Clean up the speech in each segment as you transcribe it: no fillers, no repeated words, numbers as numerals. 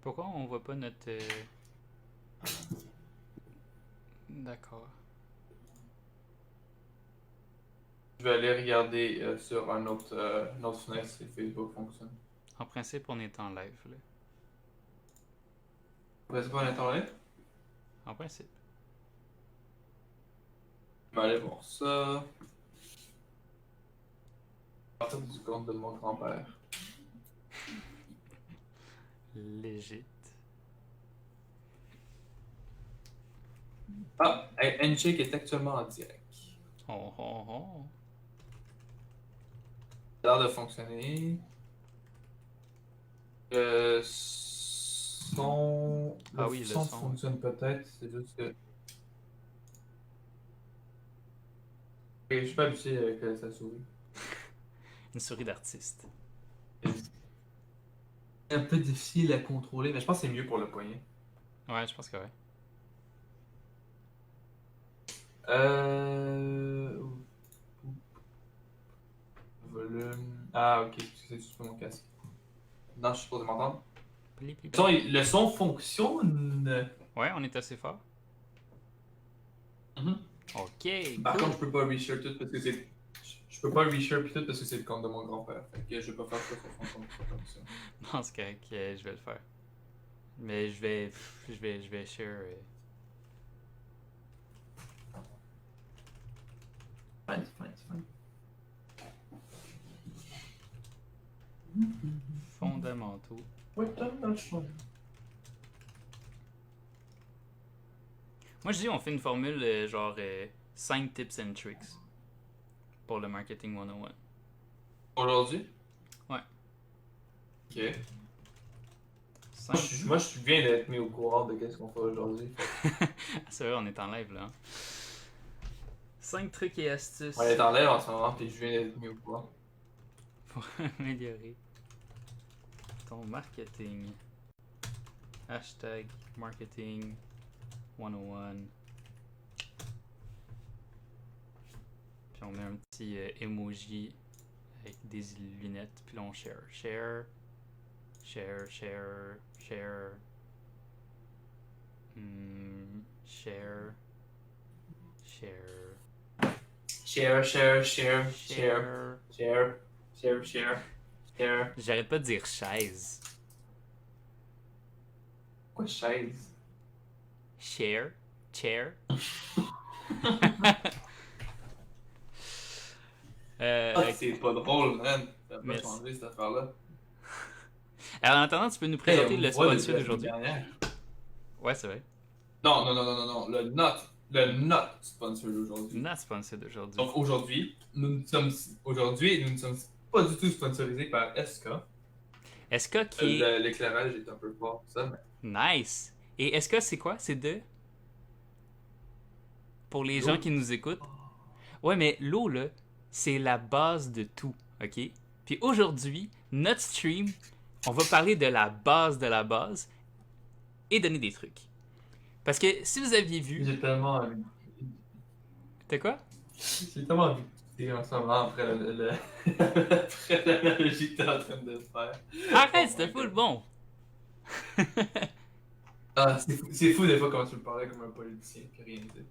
Pourquoi on voit pas notre... D'accord. Je vais aller regarder sur une autre fenêtre si Facebook fonctionne. En principe, on est en live, là. C'est pas Internet? En principe. Je vais aller voir ça. À partir du compte de mon grand-père. Legit. Ah, Handshake est actuellement en direct. Oh, oh, oh. Ça a l'air de fonctionner. Le son. Ah Le oui, le son son. fonctionne peut-être, c'est juste que. Je suis pas habitué avec sa souris. Une souris d'artiste. C'est un peu difficile à contrôler, mais je pense que c'est mieux pour le poignet. Ouais, je pense que ouais. Euh. Volume. Ah, ok, c'est juste mon casque. Non, je suis supposé m'entendre. Blip, blip, Le son, blip. le son fonctionne. Ouais, on est assez fort. Mhm. Ok, Par cool. contre, je peux pas reshare tout parce que c'est. Je peux pas reshare tout parce que c'est le compte de mon grand-père. Fait que je vais pas faire ça sur son compte comme ça. Non, c'est correct, je vais le faire. Mais je vais share. Fine, c'est fine, c'est fine. Fondamentaux. Ouais, dans le choix. Moi, je dis, on fait une formule genre 5 tips and tricks pour le marketing 101. Aujourd'hui? Ouais. Ok. Moi, 5. je viens d'être mis au courant de qu'est-ce qu'on fait aujourd'hui. C'est vrai, on est en live là. Hein? 5 trucs et astuces On est en l'air en ce moment, puis je viens d'être mis au courant. pour améliorer ton marketing. Hashtag marketing 101. Puis on met un petit emoji avec des lunettes, puis là on share. Share. Share, share, share. Share. Share. Share, share, share, share, share, share, share, share. J'arrête pas de dire chaise. Quoi, chaise? Share. Chair. Ah, c'est pas drôle, man. Ça va pas Merci. changer cette affaire-là. Alors en attendant, tu peux nous Hey, présenter on me le voit depuis sponsor la semaine d'aujourd'hui? dernière. Ouais, c'est vrai. Non, non, non, non, non, non. Le not sponsor d'aujourd'hui. Notre sponsor d'aujourd'hui. Donc aujourd'hui, nous ne sommes pas du tout sponsorisés par SK. Est-ce qui est L'éclairage est un peu fort, ça, mais nice? Et est-ce que c'est quoi? C'est de... Pour les gens l'eau. qui nous écoutent. Ouais, mais l'eau, là, c'est la base de tout, ok? Puis aujourd'hui, notre stream, on va parler de la base et donner des trucs. Parce que si vous aviez vu... J'ai tellement T'as quoi? J'ai tellement envie de pisser en ce moment après après l'analogie que t'es en train de faire. Arrête, Oh c'était my full god. bon! Ah, c'est fou des fois quand tu me parlais comme un politicien qui rien dit.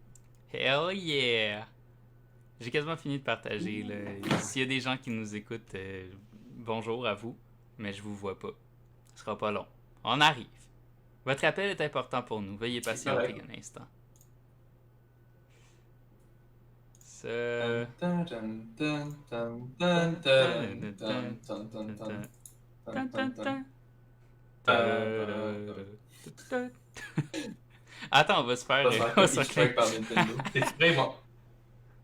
Hell yeah! J'ai quasiment fini de partager. Là. S'il y a des gens qui nous écoutent, bonjour à vous, mais je vous vois pas. Ce sera pas long. On arrive. Votre appel est important pour nous. Veuillez patienter un instant. Attends, on va se faire... On va se faire copyright par Nintendo. C'est exprès,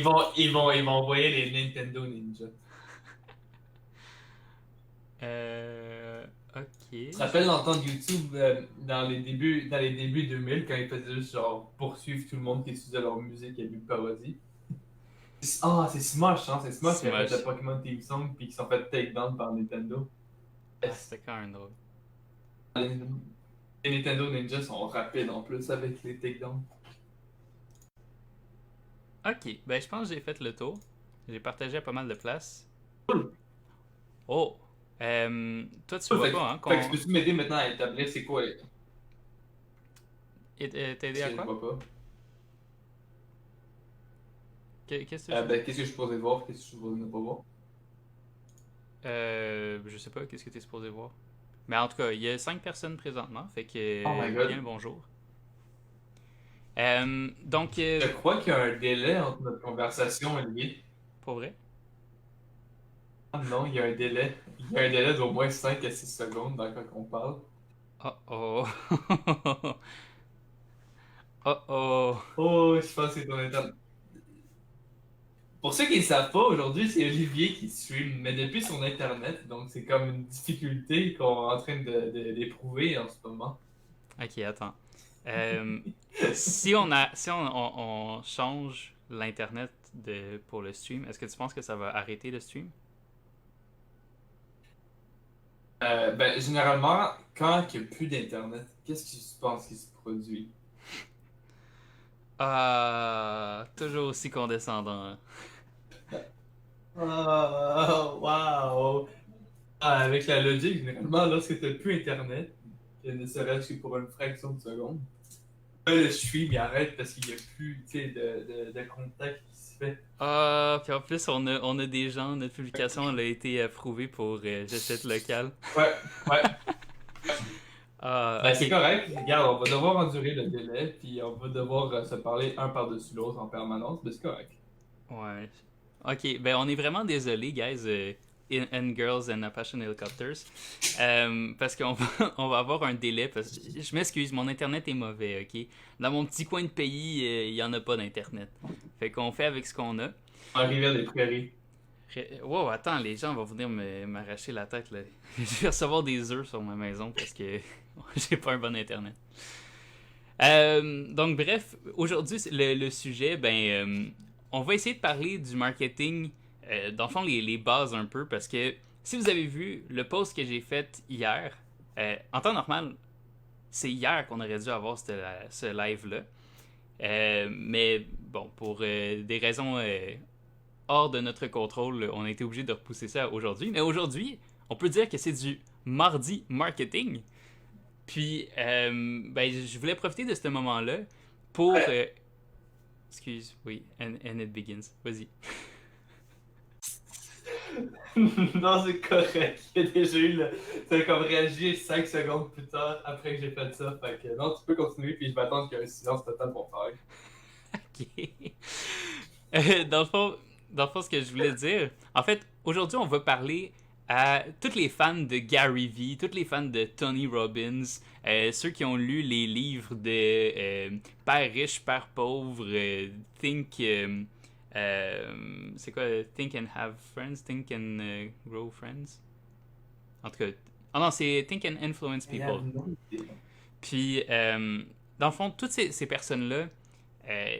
ils vont envoyer les Nintendo Ninja. Ok. Tu te rappelles l'entendre YouTube dans les débuts 2000 quand ils faisaient juste genre poursuivre tout le monde qui utilisait leur musique et lui parodie? Ah, c'est Smash, hein? C'est Smash qui a fait Smash. le Pokémon Team Song puis qui sont fait take down par Nintendo. Ah, c'était quand même drôle. Les Nintendo Ninja sont rapides en plus avec les takedowns. Ok, ben je pense que j'ai fait le tour. J'ai partagé à pas mal de places. Cool. Oh! Toi, tu vois Fait, pas, hein, fait que peux-tu m'aider maintenant à établir c'est quoi? T'aider Parce à que je quoi? vois pas. Qu'est-ce que tu veux dire? Ben, qu'est-ce que je suis supposé voir? Qu'est-ce que je suis supposé ne pas voir? Je sais pas, qu'est-ce que t'es supposé voir? Mais en tout cas, il y a 5 personnes présentement, fait que Oh my bien god. le bonjour. Donc, Je crois qu'il y a un délai entre notre conversation et lui. pour vrai? Ah non, il y a un délai. Il y a un délai d'au moins 5 à 6 secondes dans quand on parle. Oh oh. Oh oh. Oh, je pense que c'est ton internet. Pour ceux qui ne savent pas, aujourd'hui, c'est Olivier qui stream, mais depuis son internet, donc c'est comme une difficulté qu'on est en train d'éprouver en ce moment. Ok, attends. Euh, si on change l'internet pour le stream, est-ce que tu penses que ça va arrêter le stream? Ben, généralement, quand il n'y a plus d'internet, qu'est-ce que tu penses qui se produit? Ah, toujours aussi condescendant. Oh, wow! Ah, avec la logique, généralement, lorsque tu n'as plus internet, ne serait-ce que pour une fraction de seconde, le stream il arrête parce qu'il n'y a plus tu sais, de contact qui se fait. Ah, puis en plus, on a des gens, notre publication elle a été approuvée pour G7 local. Ouais, ouais. Ah, Ben, c'est ok. correct. Regarde, on va devoir endurer le délai, puis on va devoir se parler un par-dessus l'autre en permanence, mais c'est correct. Ouais. Ok, ben on est vraiment désolé, guys, and girls and Apache Helicopters, parce qu'on va, on va avoir un délai. Je m'excuse, mon internet est mauvais, ok? Dans mon petit coin de pays, il y en a pas d'internet. Fait qu'on fait avec ce qu'on a. En rivière des Prairies. Wow, attends, les gens vont venir m'arracher la tête, là. Je vais recevoir des œufs sur ma maison parce que j'ai pas un bon internet. Donc bref, aujourd'hui le sujet, on va essayer de parler du marketing, dans le fond les bases un peu, parce que si vous avez vu le post que j'ai fait hier, en temps normal, c'est hier qu'on aurait dû avoir ce live-là. Mais bon, pour des raisons hors de notre contrôle, on a été obligé de repousser ça aujourd'hui. Mais aujourd'hui, on peut dire que c'est du mardi marketing. Puis, je voulais profiter de ce moment-là pour. Excuse, oui, and it begins. Vas-y. Non, c'est correct. J'ai déjà eu le. T'as comme réagi 5 secondes plus tard après que j'ai fait ça. Fait que non, tu peux continuer, puis je vais attendre qu'il y ait un silence total pour faire. Ok. Dans le fond, ce que je voulais dire, en fait, aujourd'hui, on va parler à tous les fans de Gary Vee, tous les fans de Tony Robbins, ceux qui ont lu les livres de Père riche, Père pauvre, c'est quoi Think and Have Friends, Think and Grow Friends. En tout cas, ah non, c'est Think and Influence People. Puis, dans le fond, toutes ces personnes-là, euh,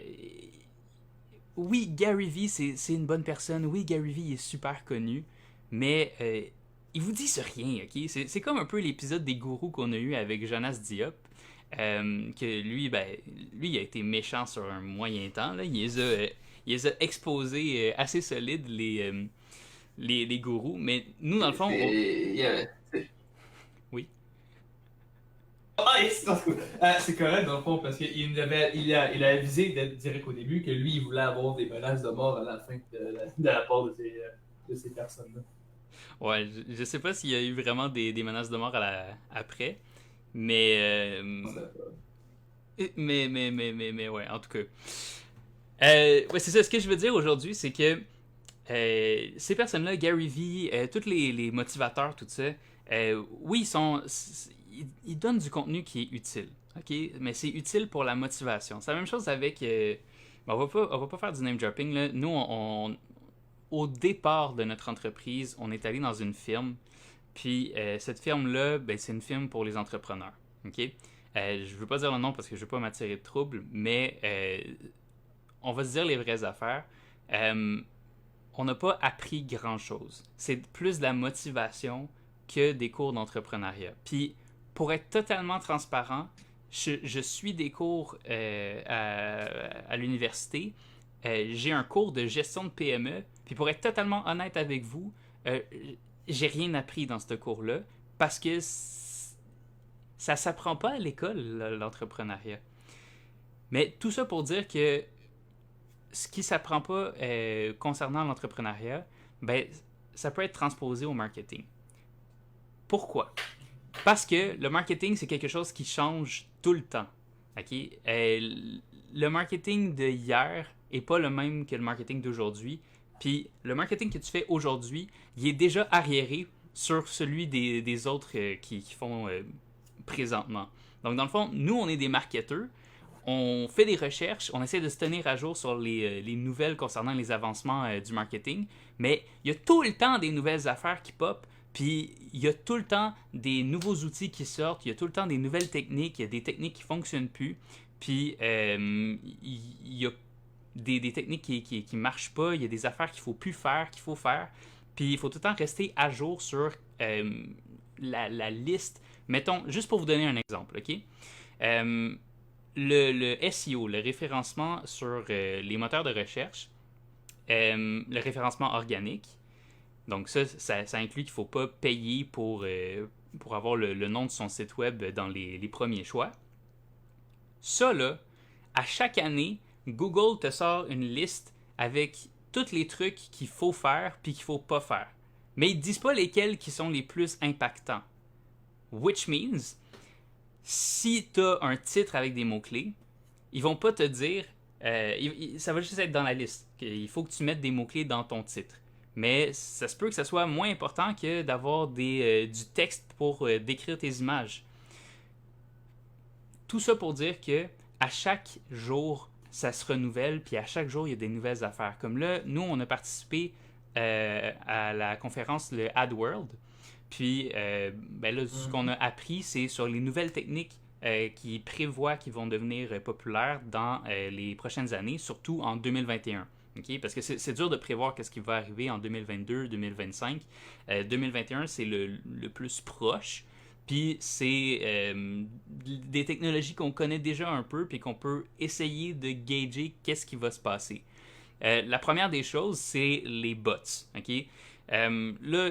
oui, Gary Vee, c'est une bonne personne. Oui, Gary Vee est super connu. Mais il vous dit rien, ok? C'est comme un peu l'épisode des gourous qu'on a eu avec Jonas Diop. Que lui, lui, il a été méchant sur un moyen temps. Là. Il les a exposés assez solides, les gourous. Mais nous, dans le fond, oui. Ah, c'est correct dans le fond parce qu'il a avisé d'être direct au début que lui il voulait avoir des menaces de mort à la fin de la part de ces personnes-là. Ouais, je sais pas s'il y a eu vraiment des menaces de mort après. Mais, ouais, en tout cas. Ouais, c'est ça. Ce que je veux dire aujourd'hui, c'est que ces personnes-là, Gary Vee, tous les motivateurs, tout ça, oui, ils donnent du contenu qui est utile. OK? Mais c'est utile pour la motivation. C'est la même chose avec. On va pas faire du name dropping. Là. Nous, au départ de notre entreprise, on est allé dans une firme. Puis cette firme-là, c'est une firme pour les entrepreneurs. OK? Je veux pas dire le nom parce que je veux pas m'attirer de troubles, mais on va se dire les vraies affaires. On n'a pas appris grand-chose. C'est plus de la motivation que des cours d'entrepreneuriat. Puis, pour être totalement transparent, je suis des cours à l'université. J'ai un cours de gestion de PME. Puis, pour être totalement honnête avec vous, j'ai rien appris dans ce cours-là parce que ça s'apprend pas à l'école, l'entrepreneuriat. Mais tout ça pour dire que ce qui s'apprend pas concernant l'entrepreneuriat, ben, ça peut être transposé au marketing. Pourquoi? Parce que le marketing, c'est quelque chose qui change tout le temps. Okay? Le marketing de hier est pas le même que le marketing d'aujourd'hui. Puis le marketing que tu fais aujourd'hui, il est déjà arriéré sur celui des autres qui font présentement. Donc dans le fond, nous, on est des marketeurs. On fait des recherches, on essaie de se tenir à jour sur les nouvelles concernant les avancements du marketing, mais il y a tout le temps des nouvelles affaires qui pop, puis il y a tout le temps des nouveaux outils qui sortent, il y a tout le temps des nouvelles techniques, il y a des techniques qui ne fonctionnent plus, puis il y a des techniques qui marchent pas, il y a des affaires qu'il faut plus faire, qu'il faut faire, puis il faut tout le temps rester à jour sur la liste. Mettons, juste pour vous donner un exemple, ok? Le SEO, le référencement sur les moteurs de recherche, le référencement organique. Donc ça inclut qu'il ne faut pas payer pour avoir le nom de son site web dans les premiers choix. Ça, là, à chaque année, Google te sort une liste avec tous les trucs qu'il faut faire puis qu'il ne faut pas faire. Mais ils ne disent pas lesquels qui sont les plus impactants. Which means, si tu as un titre avec des mots-clés, ils vont pas te dire, ça va juste être dans la liste. Il faut que tu mettes des mots-clés dans ton titre. Mais ça se peut que ça soit moins important que d'avoir du texte pour décrire tes images. Tout ça pour dire que à chaque jour, ça se renouvelle, puis à chaque jour, il y a des nouvelles affaires. Comme là, nous, on a participé à la conférence, le AdWorld. Puis, ben là, ce qu'on a appris, c'est sur les nouvelles techniques qui prévoient qu'ils vont devenir populaires dans les prochaines années, surtout en 2021. Okay? Parce que c'est dur de prévoir ce qui va arriver en 2022, 2025. 2021, c'est le plus proche. Puis c'est des technologies qu'on connaît déjà un peu, puis qu'on peut essayer de gager qu'est-ce qui va se passer. La première des choses, c'est les bots. Okay? Là,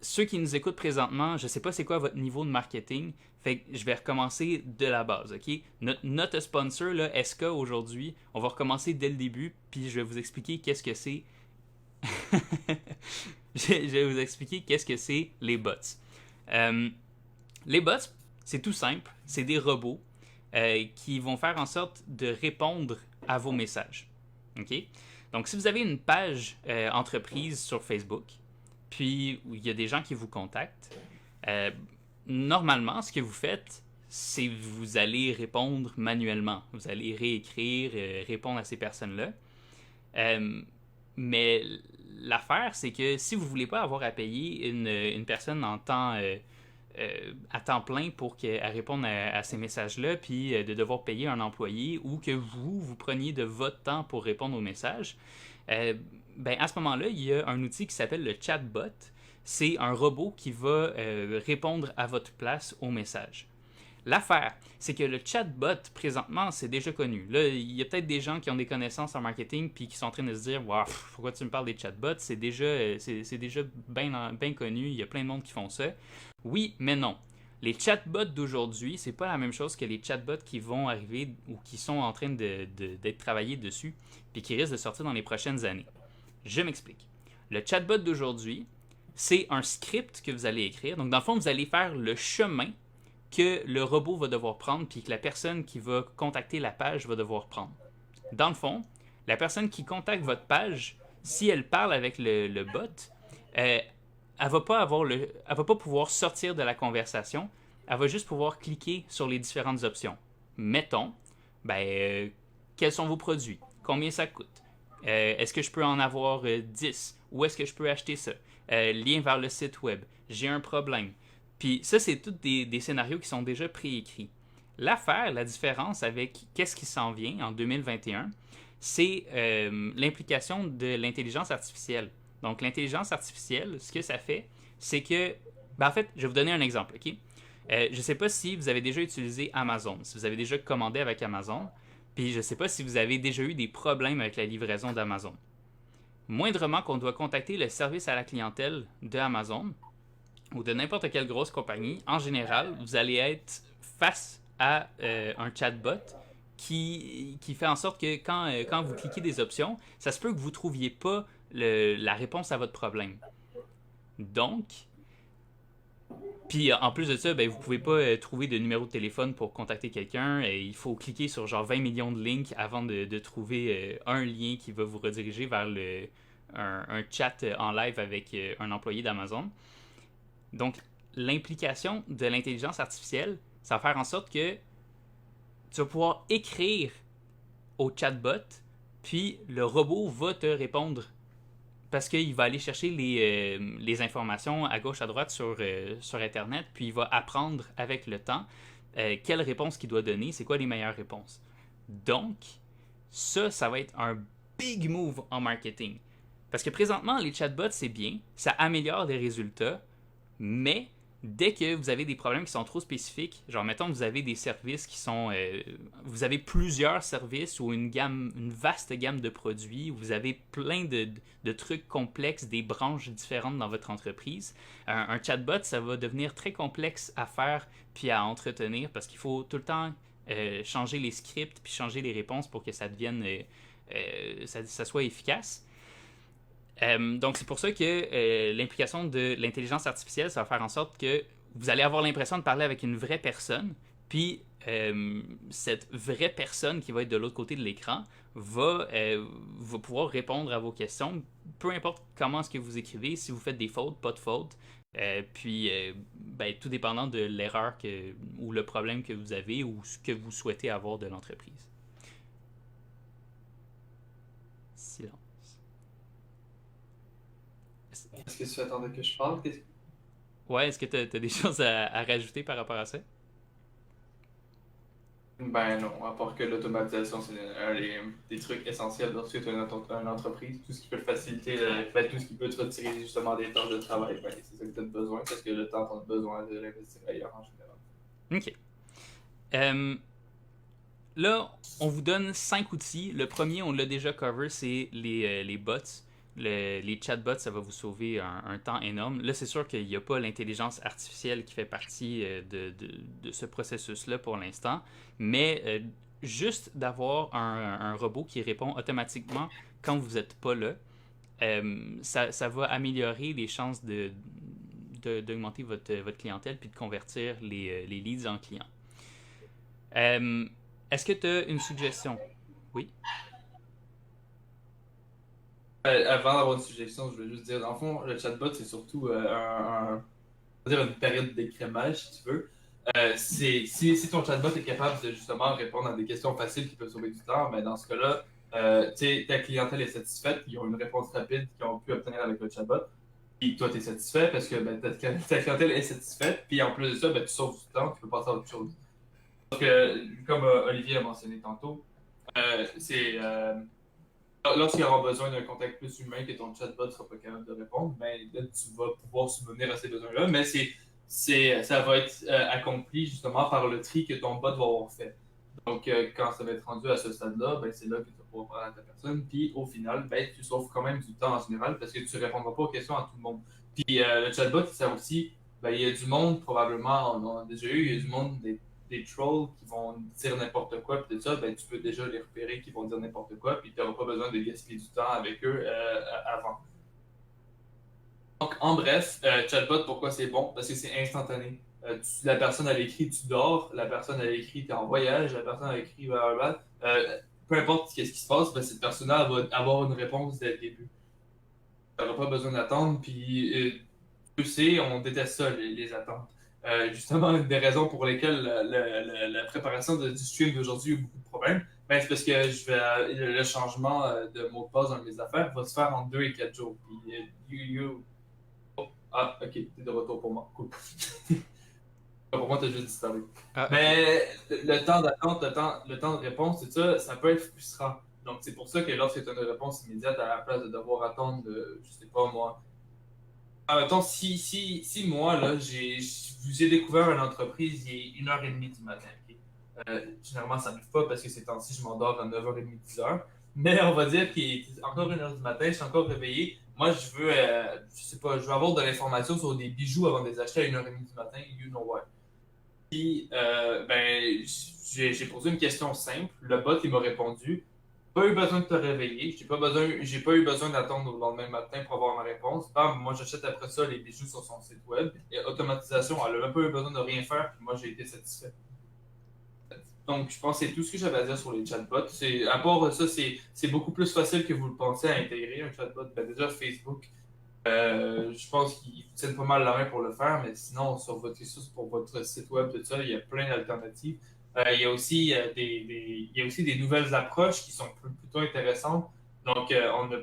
ceux qui nous écoutent présentement, je ne sais pas c'est quoi votre niveau de marketing, fait que je vais recommencer de la base, ok? Notre sponsor, là, SK, aujourd'hui, on va recommencer dès le début, puis je vais vous expliquer qu'est-ce que c'est. Je vais vous expliquer qu'est-ce que c'est les bots. Les bots, c'est tout simple, c'est des robots qui vont faire en sorte de répondre à vos messages. Ok? Donc, si vous avez une page entreprise sur Facebook, puis il y a des gens qui vous contactent, normalement, ce que vous faites, c'est vous allez répondre manuellement. Vous allez réécrire, répondre à ces personnes-là. Mais l'affaire, c'est que si vous ne voulez pas avoir à payer une personne à temps plein pour qu'elle réponde à ces messages-là, puis de devoir payer un employé, ou que vous preniez de votre temps pour répondre aux messages, ben à ce moment-là, il y a un outil qui s'appelle le chatbot. C'est un robot qui va répondre à votre place aux messages. L'affaire, c'est que le chatbot, présentement, c'est déjà connu. Là, il y a peut-être des gens qui ont des connaissances en marketing puis qui sont en train de se dire wow, « Pourquoi tu me parles des chatbots? C'est déjà bien connu, il y a plein de monde qui font ça. » Oui, mais non. Les chatbots d'aujourd'hui, c'est pas la même chose que les chatbots qui vont arriver ou qui sont en train d'être travaillés dessus puis qui risquent de sortir dans les prochaines années. Je m'explique. Le chatbot d'aujourd'hui, c'est un script que vous allez écrire. Donc, dans le fond, vous allez faire le chemin que le robot va devoir prendre puis que la personne qui va contacter la page va devoir prendre. Dans le fond, la personne qui contacte votre page, si elle parle avec le bot, elle va pas pouvoir sortir de la conversation. Elle va juste pouvoir cliquer sur les différentes options. Mettons, quels sont vos produits? Combien ça coûte? Est-ce que je peux en avoir 10? Où est-ce que je peux acheter ça? Lien vers le site web. J'ai un problème. Puis ça, c'est tous des scénarios qui sont déjà préécrits. L'affaire, la différence avec qu'est-ce qui s'en vient en 2021, c'est l'implication de l'intelligence artificielle. Donc, l'intelligence artificielle, ce que ça fait, c'est que... en fait, je vais vous donner un exemple, OK? Je ne sais pas si vous avez déjà utilisé Amazon, si vous avez déjà commandé avec Amazon, puis je ne sais pas si vous avez déjà eu des problèmes avec la livraison d'Amazon. moindrement qu'on doit contacter le service à la clientèle de Amazon ou de n'importe quelle grosse compagnie, en général, vous allez être face à un chatbot qui fait en sorte que quand vous cliquez des options, ça se peut que vous ne trouviez pas la réponse à votre problème. Donc, puis en plus de ça, ben, vous pouvez pas trouver de numéro de téléphone pour contacter quelqu'un. Il faut cliquer sur genre 20 millions de links avant de trouver un lien qui va vous rediriger vers un chat en live avec un employé d'Amazon. Donc, l'implication de l'intelligence artificielle, ça va faire en sorte que tu vas pouvoir écrire au chatbot, puis le robot va te répondre parce qu'il va aller chercher les informations à gauche, à droite sur Internet, puis il va apprendre avec le temps quelle réponse qu'il doit donner, c'est quoi les meilleures réponses. Donc, ça va être un big move en marketing. Parce que présentement, les chatbots, c'est bien, ça améliore les résultats, mais dès que vous avez des problèmes qui sont trop spécifiques, genre mettons vous avez des services qui sont... vous avez plusieurs services ou une vaste gamme de produits, vous avez plein de trucs complexes, des branches différentes dans votre entreprise, un chatbot, ça va devenir très complexe à faire puis à entretenir parce qu'il faut tout le temps changer les scripts puis changer les réponses pour que ça devienne... ça soit efficace. Donc, c'est pour ça que l'implication de l'intelligence artificielle, ça va faire en sorte que vous allez avoir l'impression de parler avec une vraie personne, puis cette vraie personne qui va être de l'autre côté de l'écran va pouvoir répondre à vos questions, peu importe comment est-ce que vous écrivez, si vous faites des fautes, pas de fautes, puis tout dépendant de l'erreur ou le problème que vous avez ou ce que vous souhaitez avoir de l'entreprise. Silence. Est-ce que tu attendais que je parle? Ouais, est-ce que tu as des choses à rajouter par rapport à ça? Ben non, à part que l'automatisation, c'est un des trucs essentiels lorsque tu as une entreprise. Tout ce qui peut faciliter, tout ce qui peut te retirer justement des tâches de travail, ben, c'est ça que tu as besoin parce que le temps, tu as besoin de l'investir ailleurs en général. OK. Là, on vous donne 5 outils. Le premier, on l'a déjà cover, c'est les bots. Les chatbots, ça va vous sauver un temps énorme. Là, c'est sûr qu'il n'y a pas l'intelligence artificielle qui fait partie de ce processus-là pour l'instant, mais juste d'avoir un robot qui répond automatiquement quand vous n'êtes pas là, ça va améliorer les chances d'augmenter votre clientèle puis de convertir les leads en clients. Est-ce que tu as une suggestion? Oui? Avant d'avoir une suggestion, je veux juste dire, dans le fond, le chatbot, c'est surtout on va dire une période d'écrémage, si tu veux. Si ton chatbot est capable de justement répondre à des questions faciles qui peuvent sauver du temps, mais dans ce cas-là, ta clientèle est satisfaite, ils ont une réponse rapide qu'ils ont pu obtenir avec le chatbot. Puis toi, tu es satisfait parce que ta clientèle est satisfaite. Puis en plus de ça, tu sauves du temps, tu peux passer à autre chose. Donc, comme Olivier a mentionné tantôt, c'est lorsqu'il aura besoin d'un contact plus humain que ton chatbot ne sera pas capable de répondre, ben, là, tu vas pouvoir subvenir à ces besoins-là, mais ça va être accompli justement par le tri que ton bot va avoir fait. Donc, quand ça va être rendu à ce stade-là, ben, c'est là que tu vas pouvoir parler à ta personne. Puis, au final, ben, tu sauves quand même du temps en général parce que tu ne répondras pas aux questions à tout le monde. Puis, le chatbot, ça aussi, ben, il y a du monde, probablement, on a déjà eu, il y a du monde, des trolls qui vont dire n'importe quoi, puis tout ça, ben, tu peux déjà les repérer qui vont dire n'importe quoi, puis tu n'auras pas besoin de gaspiller du temps avec eux avant. Donc, en bref, chatbot, pourquoi c'est bon? Parce que c'est instantané. La personne a écrit tu dors, la personne a écrit tu es en voyage, la personne a écrit peu importe ce qui se passe, ben, cette personne-là va avoir une réponse dès le début. Tu n'auras pas besoin d'attendre, puis tu sais, on déteste ça, les attentes. Justement, une des raisons pour lesquelles la préparation du stream d'aujourd'hui a eu beaucoup de problèmes, ben, c'est parce que le changement de mot de passe dans mes affaires va se faire en 2 et 4 jours. Puis, ah, ok, t'es de retour pour moi. Cool. Pour moi, t'as juste disparu. Ah, Mais le temps d'attente, le temps de réponse, tout ça, ça peut être frustrant. Donc, c'est pour ça que lorsque tu as une réponse immédiate à la place de devoir attendre, je sais pas moi. Attends, si moi, là, j'ai découvert une entreprise il est 1h30 du matin. Okay? Généralement, ça n'arrive pas parce que ces temps-ci, je m'endors à 9h30, 10h. Mais on va dire qu'il est encore 1h du matin, je suis encore réveillé. Moi, je veux, je sais pas, je veux avoir de l'information sur des bijoux avant de les acheter à 1h30 du matin, you know what. Puis, ben, j'ai posé une question simple. Le bot, il m'a répondu. Pas eu besoin de te réveiller. J'ai pas eu besoin d'attendre le lendemain matin pour avoir ma réponse. Bam, moi, j'achète après ça les bijoux sur son site web. Et automatisation, elle a même pas eu besoin de rien faire. Puis moi, j'ai été satisfait. Donc, je pense que c'est tout ce que j'avais à dire sur les chatbots. À part ça, c'est beaucoup plus facile que vous le pensez à intégrer un chatbot. Ben, déjà, Facebook, je pense qu'ils vous tiennent pas mal la main pour le faire, mais sinon, sur votre pour votre site web, tout ça, il y a plein d'alternatives. Il y a aussi, il y a aussi des nouvelles approches qui sont plutôt intéressantes. Donc,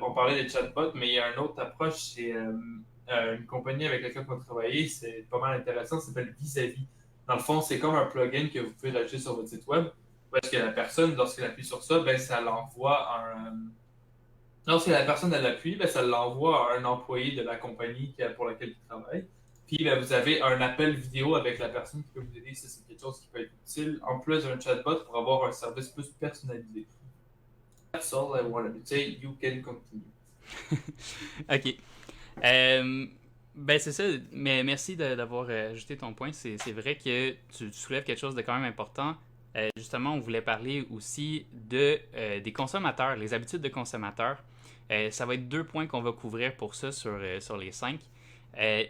on parlait des chatbots, mais il y a une autre approche, c'est une compagnie avec laquelle on a travaillé, c'est pas mal intéressant, ça s'appelle Vis-à-vis. Dans le fond, c'est comme un plugin que vous pouvez rajouter sur votre site web, parce que la personne, lorsqu'elle appuie sur ça, ben, ça l'envoie un, lorsque la personne elle appuie, ben, ça l'envoie à un employé de la compagnie pour laquelle il travaille. Puis ben, vous avez un appel vidéo avec la personne qui peut vous aider si c'est quelque chose qui peut être utile, en plus d'un chatbot pour avoir un service plus personnalisé. That's all I wanted to say. You can continue. OK. Ben c'est ça, mais merci d'avoir ajouté ton point. C'est vrai que tu soulèves quelque chose de quand même important. Justement, on voulait parler aussi des consommateurs, les habitudes de consommateurs. Ça va être 2 points qu'on va couvrir pour ça sur les 5. Euh,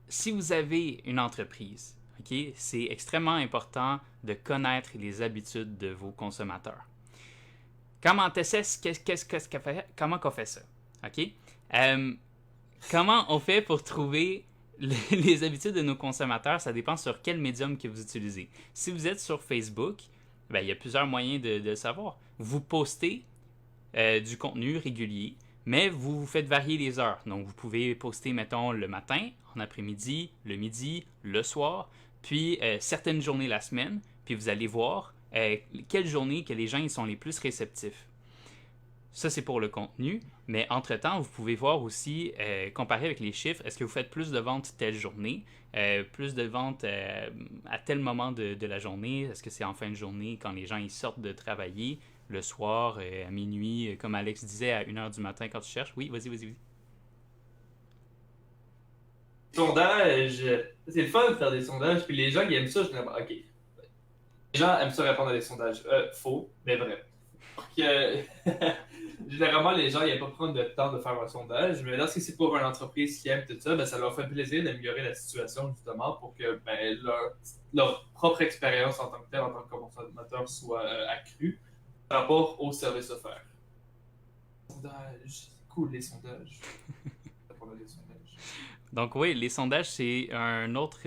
Si vous avez une entreprise, ok, c'est extrêmement important de connaître les habitudes de vos consommateurs. Comment comment qu'on fait ça? OK? Euh, Comment on fait pour trouver les habitudes de nos consommateurs? Ça dépend sur quel médium que vous utilisez. Si vous êtes sur Facebook, ben, il y a plusieurs moyens de le savoir. Vous postez du contenu régulier, mais vous faites varier les heures. Donc, vous pouvez poster, mettons, le matin, en après-midi, le midi, le soir, puis certaines journées la semaine, puis vous allez voir quelles journées que les gens ils sont les plus réceptifs. Ça, c'est pour le contenu, mais entre-temps, vous pouvez voir aussi, comparer avec les chiffres, est-ce que vous faites plus de ventes telle journée, plus de ventes à tel moment de la journée, est-ce que c'est en fin de journée quand les gens ils sortent de travailler, le soir, à minuit, comme Alex disait, à 1h du matin quand tu cherches. Oui, vas-y. Sondage, c'est le fun de faire des sondages, puis les gens qui aiment ça, je dis, ok. Les gens aiment ça répondre à des sondages. Faux, mais vrai. Donc, généralement, les gens n'aiment pas prendre le temps de faire un sondage, mais lorsque c'est pour une entreprise qui aime tout ça, ben, ça leur fait plaisir d'améliorer la situation justement pour que ben, leur propre expérience en tant que tel, en tant que consommateur, soit accrue par rapport au service offert. Sondage, c'est cool les sondages. Répondre à des sondages. Donc oui, les sondages, c'est un autre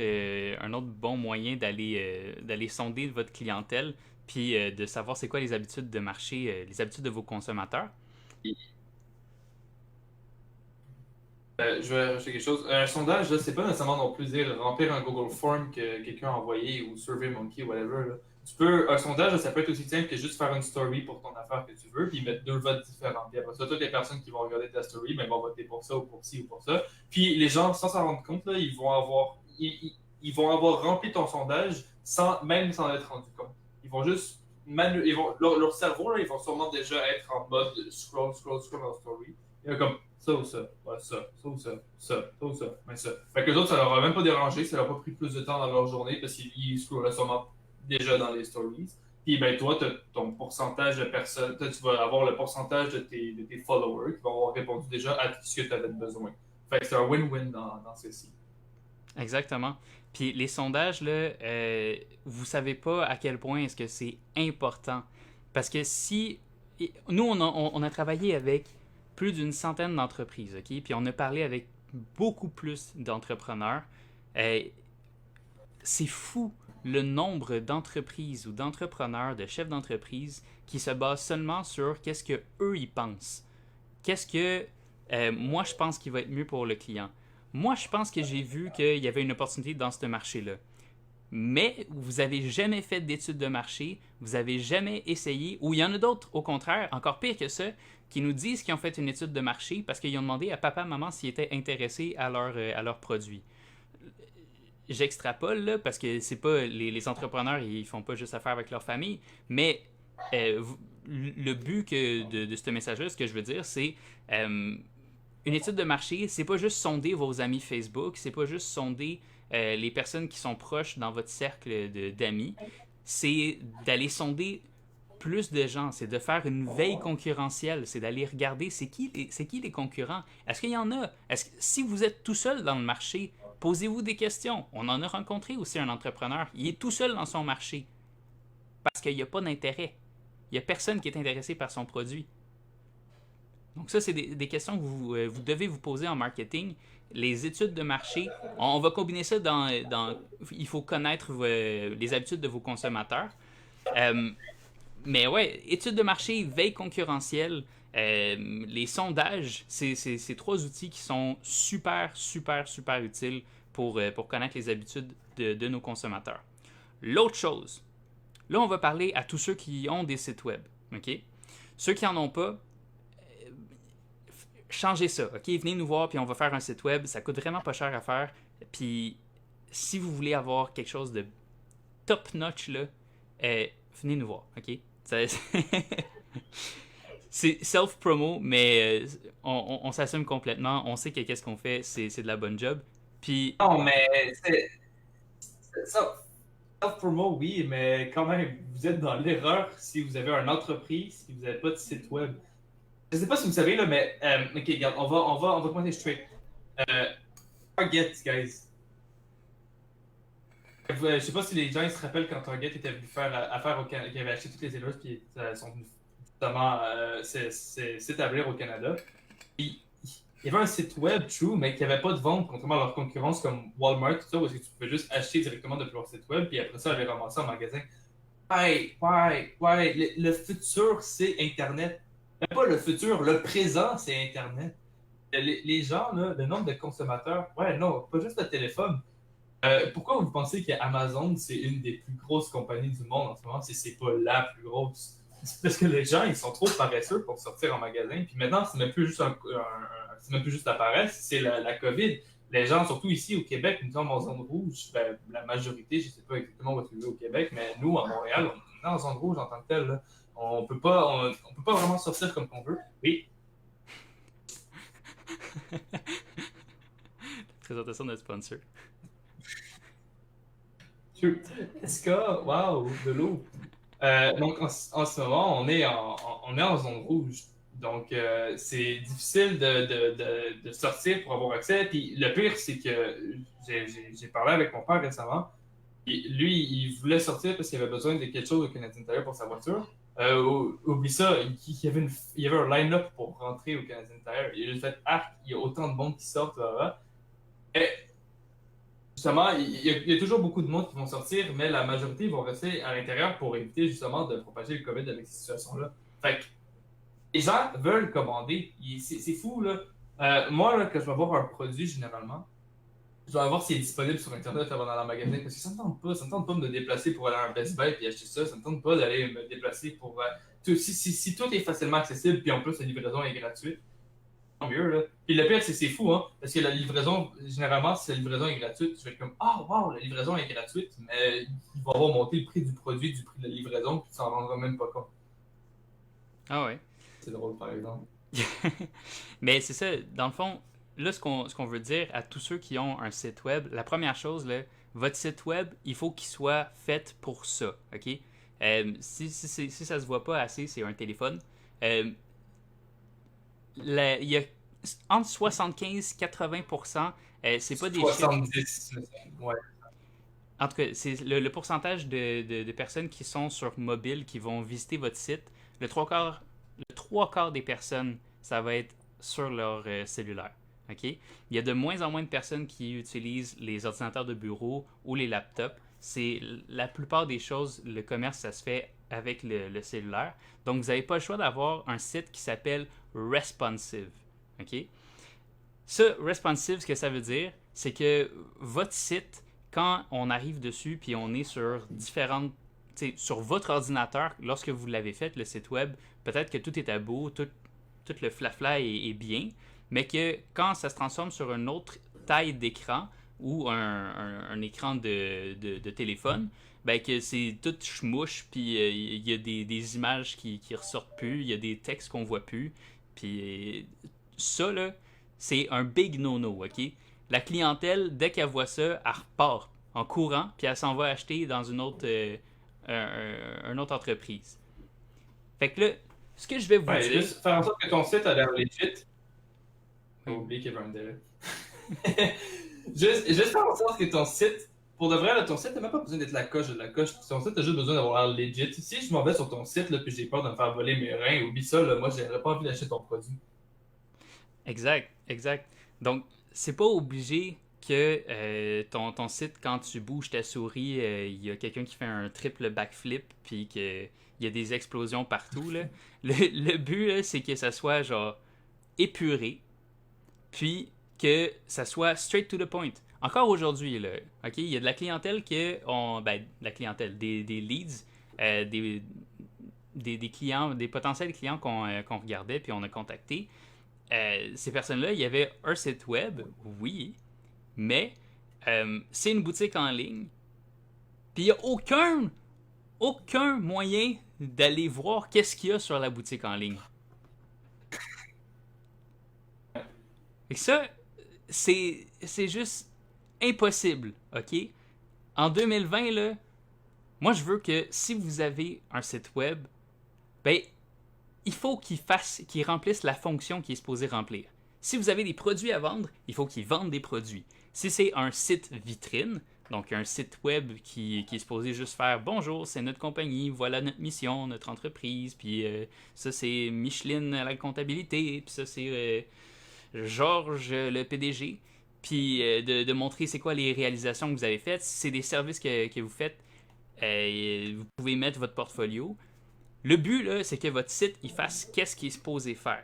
bon moyen d'aller sonder votre clientèle, puis de savoir c'est quoi les habitudes de marché, les habitudes de vos consommateurs. Je vais rajouter quelque chose. Un sondage, là, c'est pas nécessairement non plus dire remplir un Google Form que quelqu'un a envoyé ou SurveyMonkey ou whatever. Là. Un sondage, là, ça peut être aussi simple que juste faire une story pour ton affaire que tu veux, puis mettre 2 votes différents. Puis après ça, toutes les personnes qui vont regarder ta story ben, vont voter pour ça ou pour ci ou pour ça. Puis les gens, sans s'en rendre compte, là, ils vont avoir rempli ton sondage même sans être rendu compte. Ils vont juste leur cerveau, là, ils vont sûrement déjà être en mode scroll en story. Il y a comme ça ou ça, ouais, ça ou ça ou ça, mais ça. Fait que les autres, ça leur a même pas dérangé, ça leur a pas pris plus de temps dans leur journée parce qu'ils scrollaient sûrement déjà dans les stories. Puis ben toi, ton pourcentage de personnes, tu vas avoir le pourcentage de tes followers qui vont avoir répondu déjà à tout ce que tu avais besoin. Fait que c'est un win-win dans ceci. Exactement. Puis les sondages, là, vous savez pas à quel point est-ce que c'est important. Parce que si... Nous, on a travaillé avec plus d'une centaine d'entreprises, OK? Puis on a parlé avec beaucoup plus d'entrepreneurs. Euh, c'est fou le nombre d'entreprises ou d'entrepreneurs, de chefs d'entreprise qui se basent seulement sur qu'est-ce que eux ils pensent. Qu'est-ce que moi je pense qu'il va être mieux pour le client. Moi je pense que j'ai vu qu'il y avait une opportunité dans ce marché-là. Mais vous avez jamais fait d'études de marché, vous avez jamais essayé, ou il y en a d'autres, au contraire, encore pire que ça, qui nous disent qu'ils ont fait une étude de marché parce qu'ils ont demandé à papa, maman s'ils étaient intéressés à leurs produits. J'extrapole là, parce que c'est pas les entrepreneurs, ils font pas juste affaire avec leur famille, mais euh, le but de ce message-là, ce que je veux dire, c'est une étude de marché, c'est pas juste sonder vos amis Facebook, c'est pas juste sonder les personnes qui sont proches dans votre cercle d'amis, c'est d'aller sonder plus de gens, c'est de faire une veille concurrentielle, c'est d'aller regarder c'est qui les concurrents. Est-ce qu'il y en a? Si vous êtes tout seul dans le marché, posez-vous des questions. On en a rencontré aussi un entrepreneur, il est tout seul dans son marché parce qu'il n'y a pas d'intérêt. Il n'y a personne qui est intéressé par son produit. Donc ça, c'est des questions que vous devez vous poser en marketing. Les études de marché, on va combiner ça dans il faut connaître les habitudes de vos consommateurs. Mais ouais, études de marché, veille concurrentielle, les sondages, c'est trois outils qui sont super, super, super utiles pour connaître les habitudes de nos consommateurs. L'autre chose, là, on va parler à tous ceux qui ont des sites web. OK? Ceux qui n'en ont pas, changez ça. OK? Venez nous voir, puis on va faire un site web. Ça coûte vraiment pas cher à faire. Puis, si vous voulez avoir quelque chose de top-notch, là, venez nous voir. OK? C'est self-promo, mais on s'assume complètement. On sait que qu'est-ce qu'on fait, c'est de la bonne job. Puis... Non, mais ça, self-promo, oui, mais quand même, vous êtes dans l'erreur si vous avez une entreprise, si vous n'avez pas de site web. Je sais pas si vous savez, là, mais ok, regarde, on va commencer straight. Target, guys. Je sais pas si les gens ils se rappellent quand Target était venu faire affaire au Canada, qui avait acheté toutes les éleveurs puis sont venus justement s'établir au Canada. Puis, il y avait un site web, true, mais qui n'avait pas de vente, contrairement à leur concurrence comme Walmart, tout ça, où tu pouvais juste acheter directement depuis leur site web, puis après ça, aller ramasser en magasin. Ouais. Le futur, c'est Internet. Mais pas le futur, le présent, c'est Internet. Les gens, là, le nombre de consommateurs, ouais, non, pas juste le téléphone. Pourquoi vous pensez qu'Amazon, c'est une des plus grosses compagnies du monde en ce moment, si c'est pas la plus grosse? C'est parce que les gens, ils sont trop paresseux pour sortir en magasin. Puis maintenant, c'est même plus juste, c'est même plus juste la paresse, c'est la COVID. Les gens, surtout ici au Québec, nous sommes en zone rouge. Ben, la majorité, je ne sais pas exactement où tu es au Québec, mais nous, à Montréal, on est en zone rouge en tant que tel. Là. On peut pas vraiment sortir comme on veut. Oui. Présentation de sponsor. SK, wow, de l'eau. Donc, en ce moment, on est en zone rouge. Donc, c'est difficile de sortir pour avoir accès. Puis, le pire, c'est que j'ai parlé avec mon père récemment. Et lui, il voulait sortir parce qu'il avait besoin de quelque chose au Canadien Tire pour sa voiture. Oublie ça, il y avait un line-up pour rentrer au Canadien Tire. Il a fait il y a autant de monde qui sortent. Et, justement, il y a toujours beaucoup de monde qui vont sortir, mais la majorité vont rester à l'intérieur pour éviter justement de propager le COVID avec ces situations-là. Fait que les gens veulent commander. C'est fou, là. Moi, là, quand je vais avoir un produit, généralement, je dois voir s'il est disponible sur Internet avant d'aller en magasin, parce que ça me tente pas. Ça me tente pas de me déplacer pour aller à un Best Buy et acheter ça. Ça me tente pas d'aller me déplacer pour... si tout est facilement accessible, puis en plus, la livraison est gratuite, tant mieux, là. Puis le pire, c'est fou, hein, parce que la livraison, généralement, si la livraison est gratuite, je vais être comme, wow, la livraison est gratuite, mais il va avoir monté le prix du produit, du prix de la livraison, puis tu t'en rendras même pas compte. Ah ouais. C'est drôle, par exemple. Mais c'est ça, dans le fond, là, ce qu'on veut dire à tous ceux qui ont un site web, la première chose, là, votre site web, il faut qu'il soit fait pour ça, OK? Si ça se voit pas assez, c'est un téléphone. Il y a entre 75-80%, c'est pas des 70, ouais. En tout cas, c'est le pourcentage de personnes qui sont sur mobile, qui vont visiter votre site. Le trois quarts des personnes, ça va être sur leur cellulaire. OK? Il y a de moins en moins de personnes qui utilisent les ordinateurs de bureau ou les laptops. C'est la plupart des choses, le commerce, ça se fait avec le cellulaire. Donc, vous n'avez pas le choix d'avoir un site qui s'appelle responsive. OK? Ça, responsive, ce que ça veut dire, c'est que votre site, quand on arrive dessus puis on est sur sur votre ordinateur, lorsque vous l'avez fait, le site web, peut-être que tout est à beau, tout le flafla est bien, mais que quand ça se transforme sur une autre taille d'écran ou un écran de téléphone, ben que c'est tout schmouche, puis il y a des images qui ressortent plus, il y a des textes qu'on voit plus, puis ça, là, c'est un big no-no, ok? La clientèle, dès qu'elle voit ça, elle repart en courant, puis elle s'en va acheter dans une autre entreprise. Fait que là, ce que je vais vous Ouais, dire... juste faire en sorte que ton site a l'air legit. J'ai Oui. oublié qu'il y avait un délai. juste faire en sorte que ton site, pour de vrai, là, ton site n'a même pas besoin d'être la coche de la coche. Ton site a juste besoin d'avoir l'air legit. Si je m'en vais sur ton site, là, puis j'ai peur de me faire voler mes reins, oublie ça, là, moi, j'aurais pas envie d'acheter ton produit. Exact, exact. Donc, c'est pas obligé que ton site, quand tu bouges ta souris, il y a quelqu'un qui fait un triple backflip, puis qu'il y a des explosions partout, là. Le but, là, c'est que ça soit, genre, épuré, puis que ça soit straight to the point. Encore aujourd'hui, là, ok, il y a de la clientèle ben, de la clientèle, des leads, des clients, des potentiels clients qu'on regardait, puis on a contacté. Ces personnes-là, il y avait un site web, oui, mais c'est une boutique en ligne, puis il n'y a aucun moyen d'aller voir qu'est-ce qu'il y a sur la boutique en ligne. Et ça, c'est juste impossible, ok? En 2020, là, moi je veux que si vous avez un site web, ben, il faut qu'il remplisse la fonction qu'il est supposé remplir. Si vous avez des produits à vendre, il faut qu'il vende des produits. Si c'est un site vitrine, donc un site web qui est supposé juste faire bonjour, c'est notre compagnie, voilà notre mission, notre entreprise, puis ça c'est Micheline à la comptabilité, puis ça c'est Georges le PDG, puis de montrer c'est quoi les réalisations que vous avez faites, si c'est des services que vous faites, vous pouvez mettre votre portfolio. Le but, là, c'est que votre site, il fasse qu'est-ce qu'il est supposé faire.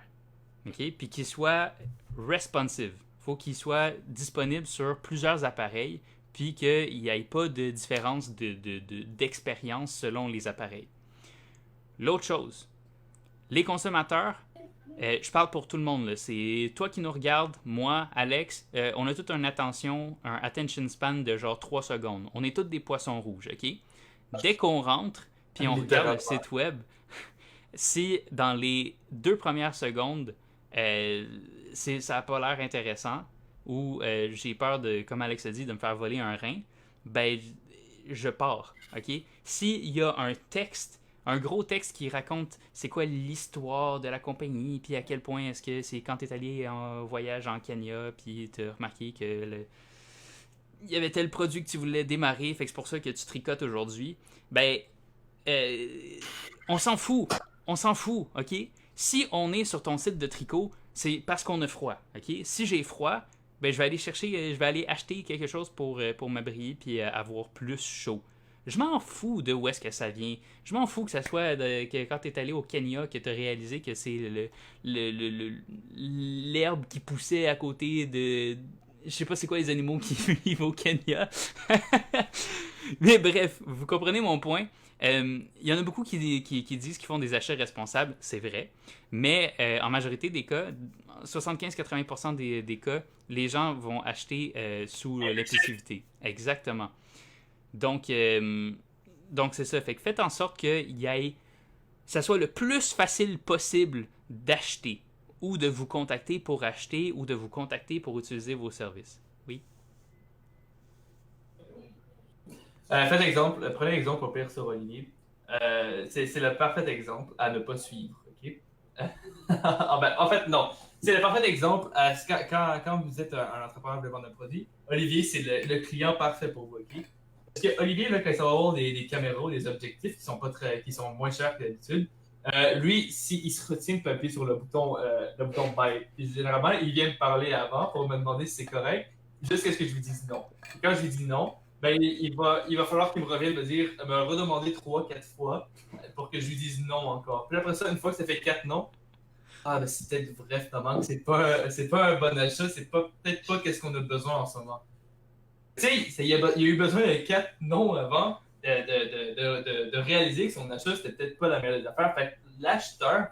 OK? Puis qu'il soit responsive. Il faut qu'il soit disponible sur plusieurs appareils, puis qu'il n'y ait pas de différence d'expérience selon les appareils. L'autre chose, les consommateurs, je parle pour tout le monde, là. C'est toi qui nous regardes, moi, Alex, on a toute une attention, un attention span de genre 3 secondes. On est tous des poissons rouges, OK? Dès qu'on rentre, puis on regarde le site web, si dans les 2 premières secondes, ça n'a pas l'air intéressant, ou j'ai peur, comme Alex a dit, de me faire voler un rein, ben, je pars, ok? S'il y a un gros texte qui raconte c'est quoi l'histoire de la compagnie, puis à quel point est-ce que c'est quand tu es allé en voyage en Kenya, puis tu as remarqué que il y avait tel produit que tu voulais démarrer, fait que c'est pour ça que tu tricotes aujourd'hui, ben, euh, on s'en fout. On s'en fout, ok? Si on est sur ton site de tricot, c'est parce qu'on a froid, ok? Si j'ai froid, ben je vais aller acheter quelque chose pour m'abriter puis avoir plus chaud. Je m'en fous de où est-ce que ça vient. Je m'en fous que ça soit que quand t'es allé au Kenya que t'as réalisé que c'est l'herbe qui poussait à côté de... Je sais pas c'est quoi les animaux qui vivent au Kenya. Mais bref, vous comprenez mon point. Il y en a beaucoup qui disent qu'ils font des achats responsables, c'est vrai. Mais en majorité des cas, 75-80% des cas, les gens vont acheter sous l'impulsivité. Exactement. Donc, c'est ça. Fait que faites en sorte que ça soit le plus facile possible d'acheter ou de vous contacter pour acheter ou de vous contacter pour utiliser vos services. Oui. Faites exemple, prenez exemple au pire sur Olivier. C'est le parfait exemple à ne pas suivre, ok? En fait, non. C'est le parfait exemple quand vous êtes un entrepreneur de vendre un produit. Olivier, c'est le client parfait pour vous, ok? Parce que Olivier, là, quand il va avoir des caméras, des objectifs qui sont moins chers que d'habitude, lui, s'il se retient, il peut appuyer sur le bouton buy. Puis, généralement, il vient me parler avant pour me demander si c'est correct, jusqu'à ce que je lui dise non. Et quand je lui dis non, ben, il va falloir qu'il me revienne me redemander 3-4 fois pour que je lui dise non encore. Puis après ça, une fois que ça fait 4 non, ben c'est peut-être vrai finalement que c'est pas un bon achat, c'est peut-être pas qu'est-ce qu'on a besoin en ce moment. Tu sais, il y a eu besoin de 4 non avant de réaliser que son achat, c'était peut-être pas la meilleure des affaires. Fait que l'acheteur,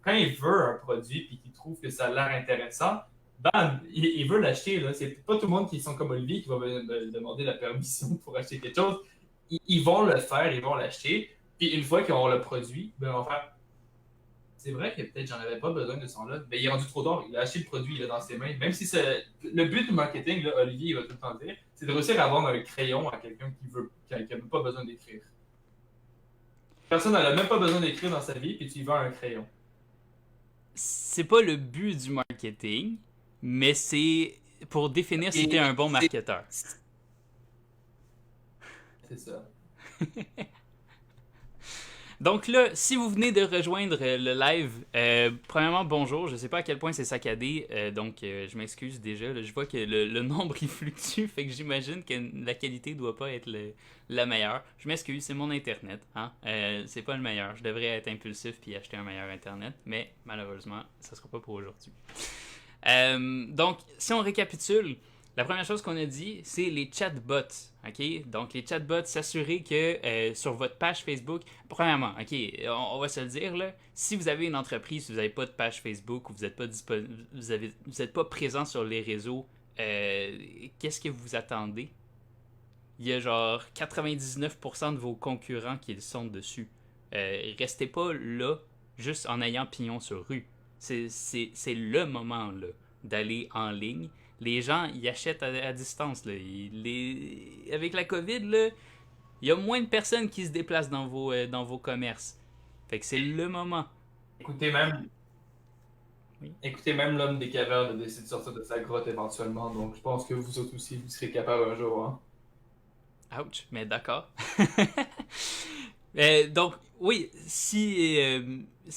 quand il veut un produit et qu'il trouve que ça a l'air intéressant, bam, il veut l'acheter. Là. C'est pas tout le monde qui sont comme Olivier qui va me demander la permission pour acheter quelque chose. Ils vont le faire, ils vont l'acheter. Puis une fois qu'ils auront le produit, ben, on va faire. C'est vrai que peut-être j'en avais pas besoin de son là. Mais il est rendu trop tard. Il a acheté le produit, il est dans ses mains. Même si c'est. Le but du marketing, là, Olivier, il va tout le temps dire, c'est de réussir à vendre un crayon à quelqu'un qui n'a même pas besoin d'écrire. Personne n'a même pas besoin d'écrire dans sa vie, puis tu y vends un crayon. C'est pas le but du marketing, mais c'est pour définir si t'es un bon marketeur. C'est ça. Donc là, si vous venez de rejoindre le live, premièrement, bonjour. Je sais pas à quel point c'est saccadé, donc je m'excuse déjà. Là, je vois que le nombre il fluctue, fait que j'imagine que la qualité doit pas être la meilleure. Je m'excuse, c'est mon internet. Hein? C'est pas le meilleur. Je devrais être impulsif puis acheter un meilleur internet, mais malheureusement, ça sera pas pour aujourd'hui. Donc, si on récapitule, la première chose qu'on a dit, c'est les chatbots. OK? Donc, les chatbots, s'assurer que sur votre page Facebook, premièrement, OK, on va se le dire, là, si vous avez une entreprise, si vous n'avez pas de page Facebook ou vous n'êtes pas, vous êtes pas présent sur les réseaux, qu'est-ce que vous attendez? Il y a genre 99% de vos concurrents qui sont dessus. Restez pas là juste en ayant pignon sur rue. C'est le moment là, d'aller en ligne. Les gens, ils achètent à distance. Là. Avec la COVID, là, il y a moins de personnes qui se déplacent dans vos commerces. Fait que c'est le moment. Écoutez même, Oui. écoutez même l'homme des cavernes a décidé de sortir de sa grotte éventuellement, donc je pense que vous autres aussi, vous serez capables un jour. Hein? Ouch, mais d'accord. Donc, oui, si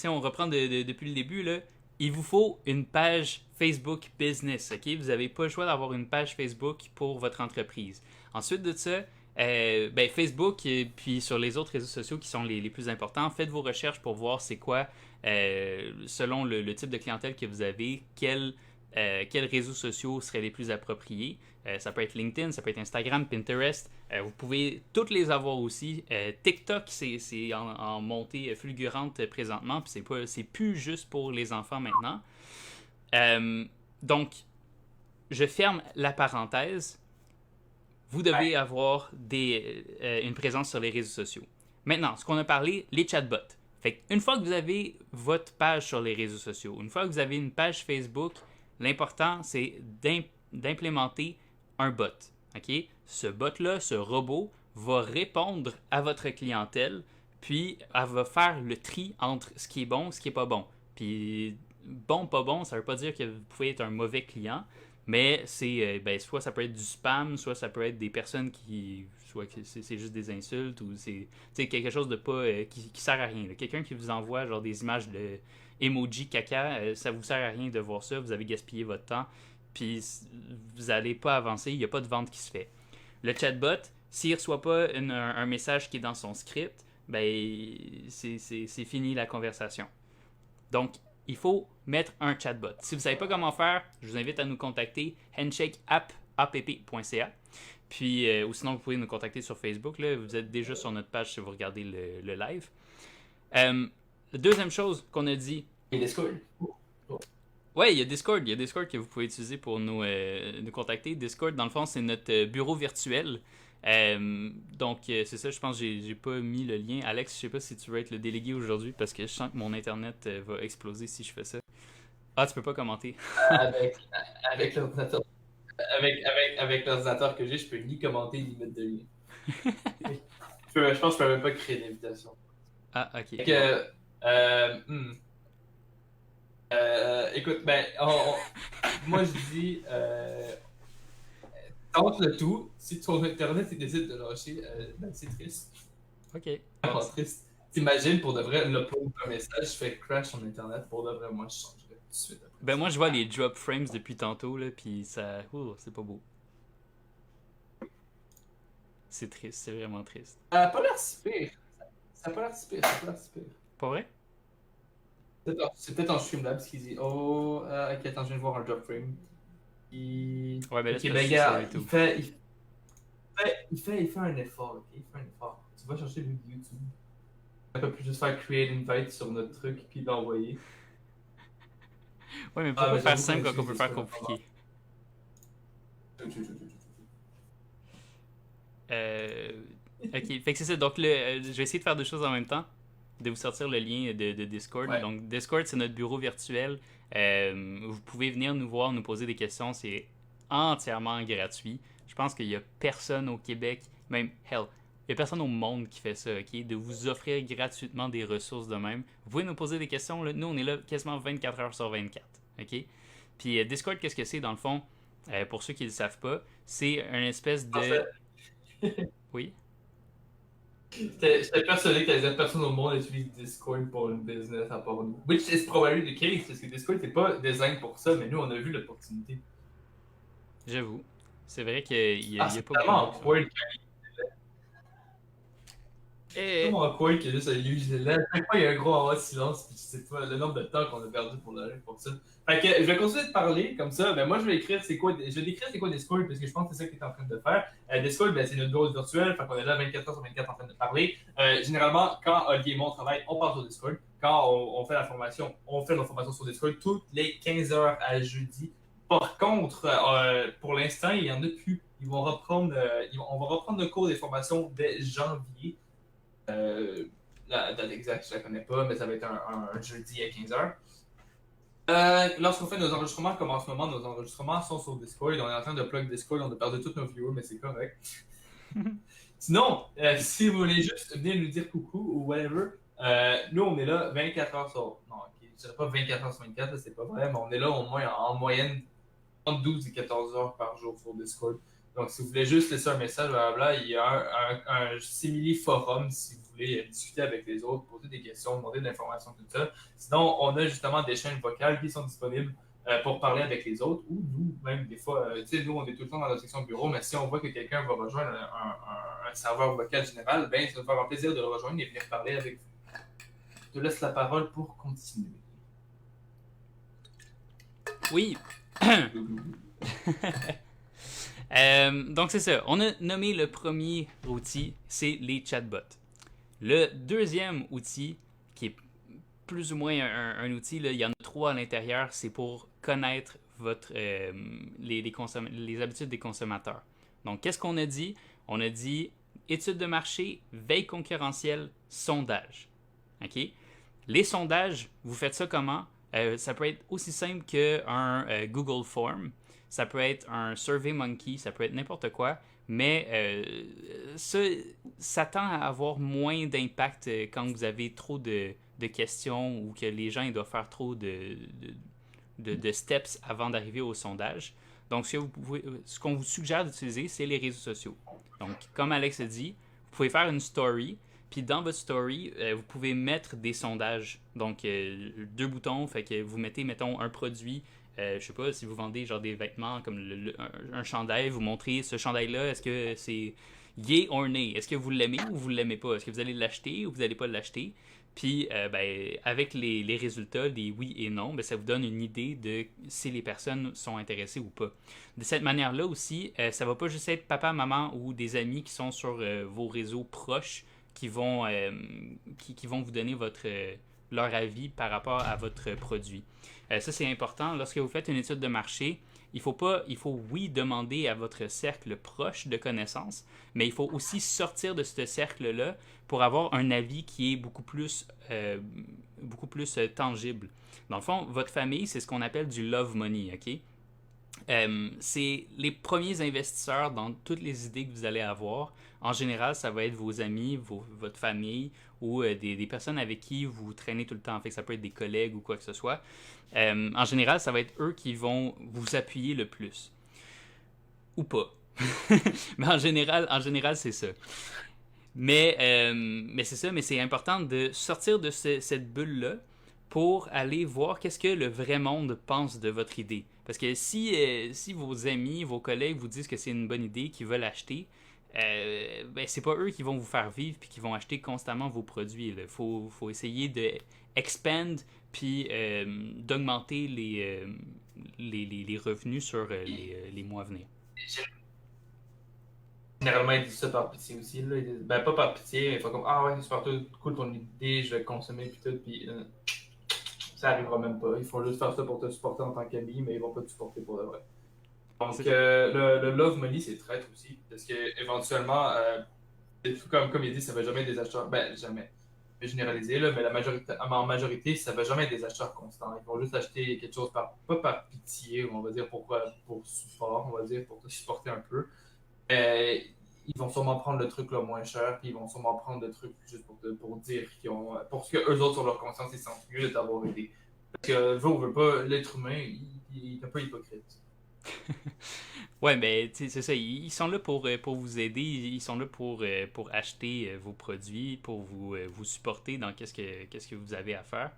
on reprend depuis le début, là, il vous faut une page Facebook Business. Ok, vous n'avez pas le choix d'avoir une page Facebook pour votre entreprise. Ensuite de ça, Facebook et puis sur les autres réseaux sociaux qui sont les plus importants, faites vos recherches pour voir c'est quoi, selon le type de clientèle que vous avez, quels réseaux sociaux seraient les plus appropriés. Ça peut être LinkedIn, ça peut être Instagram, Pinterest. Vous pouvez toutes les avoir aussi. TikTok, c'est en montée fulgurante présentement, puis c'est plus juste pour les enfants maintenant. Donc, je ferme la parenthèse. Vous devez avoir une présence sur les réseaux sociaux. Maintenant, ce qu'on a parlé, les chatbots. Fait une fois que vous avez votre page sur les réseaux sociaux, une fois que vous avez une page Facebook, l'important, c'est d'implémenter un bot. Okay? Ce bot-là, ce robot, va répondre à votre clientèle, puis elle va faire le tri entre ce qui est bon et ce qui n'est pas bon. Puis bon, pas bon, ça ne veut pas dire que vous pouvez être un mauvais client, mais c'est soit ça peut être du spam, soit ça peut être des personnes soit que c'est juste des insultes, ou c'est quelque chose de pas qui sert à rien. Quelqu'un qui vous envoie genre des images de emoji caca, ça vous sert à rien de voir ça, vous avez gaspillé votre temps, puis vous n'allez pas avancer, il n'y a pas de vente qui se fait. Le chatbot, s'il ne reçoit pas un message qui est dans son script, c'est fini la conversation. Donc, il faut mettre un chatbot. Si vous ne savez pas comment faire, je vous invite à nous contacter handshakeapp.ca. Puis, ou sinon, vous pouvez nous contacter sur Facebook. Là. Vous êtes déjà sur notre page si vous regardez le live. La deuxième chose qu'on a dit. Et Discord. Oui, il y a Discord. Il y a Discord que vous pouvez utiliser pour nous contacter. Discord, dans le fond, c'est notre bureau virtuel. Donc, c'est ça, je pense que j'ai pas mis le lien. Alex, je sais pas si tu veux être le délégué aujourd'hui parce que je sens que mon internet va exploser si je fais ça. Ah, tu peux pas commenter. Avec l'ordinateur. Avec l'ordinateur que j'ai, je peux ni commenter ni mettre de lien. Je pense que je peux même pas créer d'invitation. Ah, ok. Écoute, moi je dis, tente le tout. Si ton internet décide de lâcher, c'est triste. Ok. Vraiment triste. T'imagines pour de vrai, là, pour un message, je fais crash sur internet. Pour de vrai, moi je changerais tout de suite. Ben moi je vois les drop frames depuis tantôt là, puis ça, c'est pas beau. C'est triste, c'est vraiment triste. Ça a pas l'air si pire. Ça a pas l'air si pire. Pas vrai? C'est peut-être en Streamlabs qui dit oh, ok, attends, je viens de voir un drop frame. Ouais, ben là, okay, gars, il fait un effort, ok? Il fait un effort. Tu vas chercher le YouTube. On peut plus juste faire create invite sur notre truc puis l'envoyer. Ouais, mais Ah, pourquoi mais faire j'avoue qu'on simple quand on utilise peut faire Discord en ce moment. compliqué? Euh, ok, fait que c'est ça. Donc, je vais essayer de faire deux choses en même temps. De vous sortir le lien de Discord. Ouais. Donc, Discord, c'est notre bureau virtuel. Vous pouvez venir nous voir, nous poser des questions. C'est entièrement gratuit. Je pense qu'il y a personne au Québec, même, hell, il y a personne au monde qui fait ça, ok? De vous offrir gratuitement des ressources de même. Vous pouvez nous poser des questions. Là. Nous, on est là quasiment 24 heures sur 24, ok? Puis Discord, qu'est-ce que c'est dans le fond? Pour ceux qui ne le savent pas, c'est une espèce En de... fait, Oui? j'étais persuadé que les personnes au monde utilisent Discord pour une business à part nous. Which is probably the case, parce que Discord n'est pas design pour ça, mais nous, on a vu l'opportunité. J'avoue. C'est vrai qu'il y a C'est pas beaucoup de tellement monde qui font. awkward. C'est Et tellement awkward que juste, il use là. À chaque fois, il y a un gros moment de silence, puis tu sais pas le nombre de temps qu'on a perdu pour ça. Fait que je vais continuer de parler comme ça. Ben, moi, je vais écrire je vais décrire c'est quoi Discord, parce que je pense que c'est ça que tu es en train de faire. Discord, ben, c'est notre bureau virtuel, fait qu'on est là 24 heures sur 24 en train de parler. Généralement, quand Olivier et moi on travaille, on parle sur Discord. Quand on fait la formation, on fait nos formations sur Discord toutes les 15 heures à jeudi. Par contre, pour l'instant, il n'y en a plus. On va reprendre le cours des formations dès janvier. La date exacte, je la connais pas, mais ça va être un jeudi à 15h. Lorsqu'on fait nos enregistrements, comme en ce moment, nos enregistrements sont sur Discord. On est en train de plug Discord, on a perdu tous nos viewers, mais c'est correct. Sinon, si vous voulez juste venir nous dire coucou ou whatever, nous on est là 24 heures sur. Non, ok, je dirais pas 24 heures sur 24, là, c'est pas vrai, mais on est là au moins en moyenne entre 12 et 14 heures par jour sur Discord. Donc, si vous voulez juste laisser un message, blablabla, il y a un simili forum si vous voulez discuter avec les autres, poser des questions, demander de l'information, tout ça. Sinon, on a justement des chaînes vocales qui sont disponibles pour parler avec les autres ou nous, même des fois, tu sais, nous, on est tout le temps dans la section bureau, mais si on voit que quelqu'un va rejoindre un serveur vocal général, ben, ça va faire un plaisir de le rejoindre et venir parler avec vous. Je te laisse la parole pour continuer. oui. Donc c'est ça. On a nommé le premier outil, c'est les chatbots. Le deuxième outil, qui est plus ou moins un outil, là, il y en a trois à l'intérieur, c'est pour connaître les habitudes des consommateurs. Donc qu'est-ce qu'on a dit? On a dit études de marché, veille concurrentielle, sondage. OK? Les sondages, vous faites ça comment? Ça peut être aussi simple qu'un Google Form, ça peut être un SurveyMonkey, ça peut être n'importe quoi, mais ça tend à avoir moins d'impact quand vous avez trop de questions ou que les gens ils doivent faire trop de steps avant d'arriver au sondage. Donc, ce qu'on vous suggère d'utiliser, c'est les réseaux sociaux. Donc, comme Alex a dit, vous pouvez faire une story, puis dans votre story, vous pouvez mettre des sondages. Donc, deux boutons, fait que vous mettez, mettons, un produit. Je sais pas, si vous vendez genre des vêtements comme un chandail, vous montrez ce chandail-là, est-ce que c'est yay or nay? Est-ce que vous l'aimez ou vous l'aimez pas? Est-ce que vous allez l'acheter ou vous n'allez pas l'acheter? Puis, avec les résultats, des oui et non, ça vous donne une idée de si les personnes sont intéressées ou pas. De cette manière-là aussi, ça va pas juste être papa, maman ou des amis qui sont sur vos réseaux proches qui vont vous donner leur avis par rapport à votre produit. Ça, c'est important. Lorsque vous faites une étude de marché, il faut oui demander à votre cercle proche de connaissances, mais il faut aussi sortir de ce cercle-là pour avoir un avis qui est beaucoup plus tangible. Dans le fond, votre famille, c'est ce qu'on appelle du love money, ok? C'est les premiers investisseurs dans toutes les idées que vous allez avoir. En général, ça va être vos amis, votre famille ou des personnes avec qui vous traînez tout le temps. En fait, ça peut être des collègues ou quoi que ce soit. En général, ça va être eux qui vont vous appuyer le plus. Ou pas. Mais en général, c'est ça. Mais c'est ça, mais c'est important de sortir de cette bulle-là pour aller voir qu'est-ce que le vrai monde pense de votre idée. Parce que si vos amis, vos collègues vous disent que c'est une bonne idée, qu'ils veulent acheter, c'est pas eux qui vont vous faire vivre puis qui vont acheter constamment vos produits. Il faut essayer de expand puis d'augmenter les revenus sur les mois à venir. Généralement, ils disent ça par pitié aussi. Là. Ils disent, ben, pas par pitié, mais ils font comme ah ouais, c'est super cool ton idée, je vais le consommer, puis tout. Puis ça arrivera même pas. Ils font juste faire ça pour te supporter en tant qu'ami, mais ils vont pas te supporter pour de vrai. Donc, le Love Money, c'est traître aussi, parce que éventuellement, comme il dit, ça va jamais être des acheteurs. Ben, jamais. Je vais généraliser, là, mais en majorité, ça va jamais être des acheteurs constants. Ils vont juste acheter quelque chose pas par pitié, on va dire pour support, on va dire, pour te supporter un peu. Euh, Ils vont sûrement prendre le truc le moins cher, puis ils vont sûrement prendre le truc juste pour dire qu'ils ont. Pour que eux autres, sur leur conscience, ils se sentent mieux de t'avoir aidé. Parce que, veut ou veut pas, l'être humain, il est un peu hypocrite. Ouais, ben, tu sais, c'est ça. Ils sont là pour vous aider. Ils sont là pour acheter vos produits, pour vous supporter dans qu'est-ce que vous avez à faire.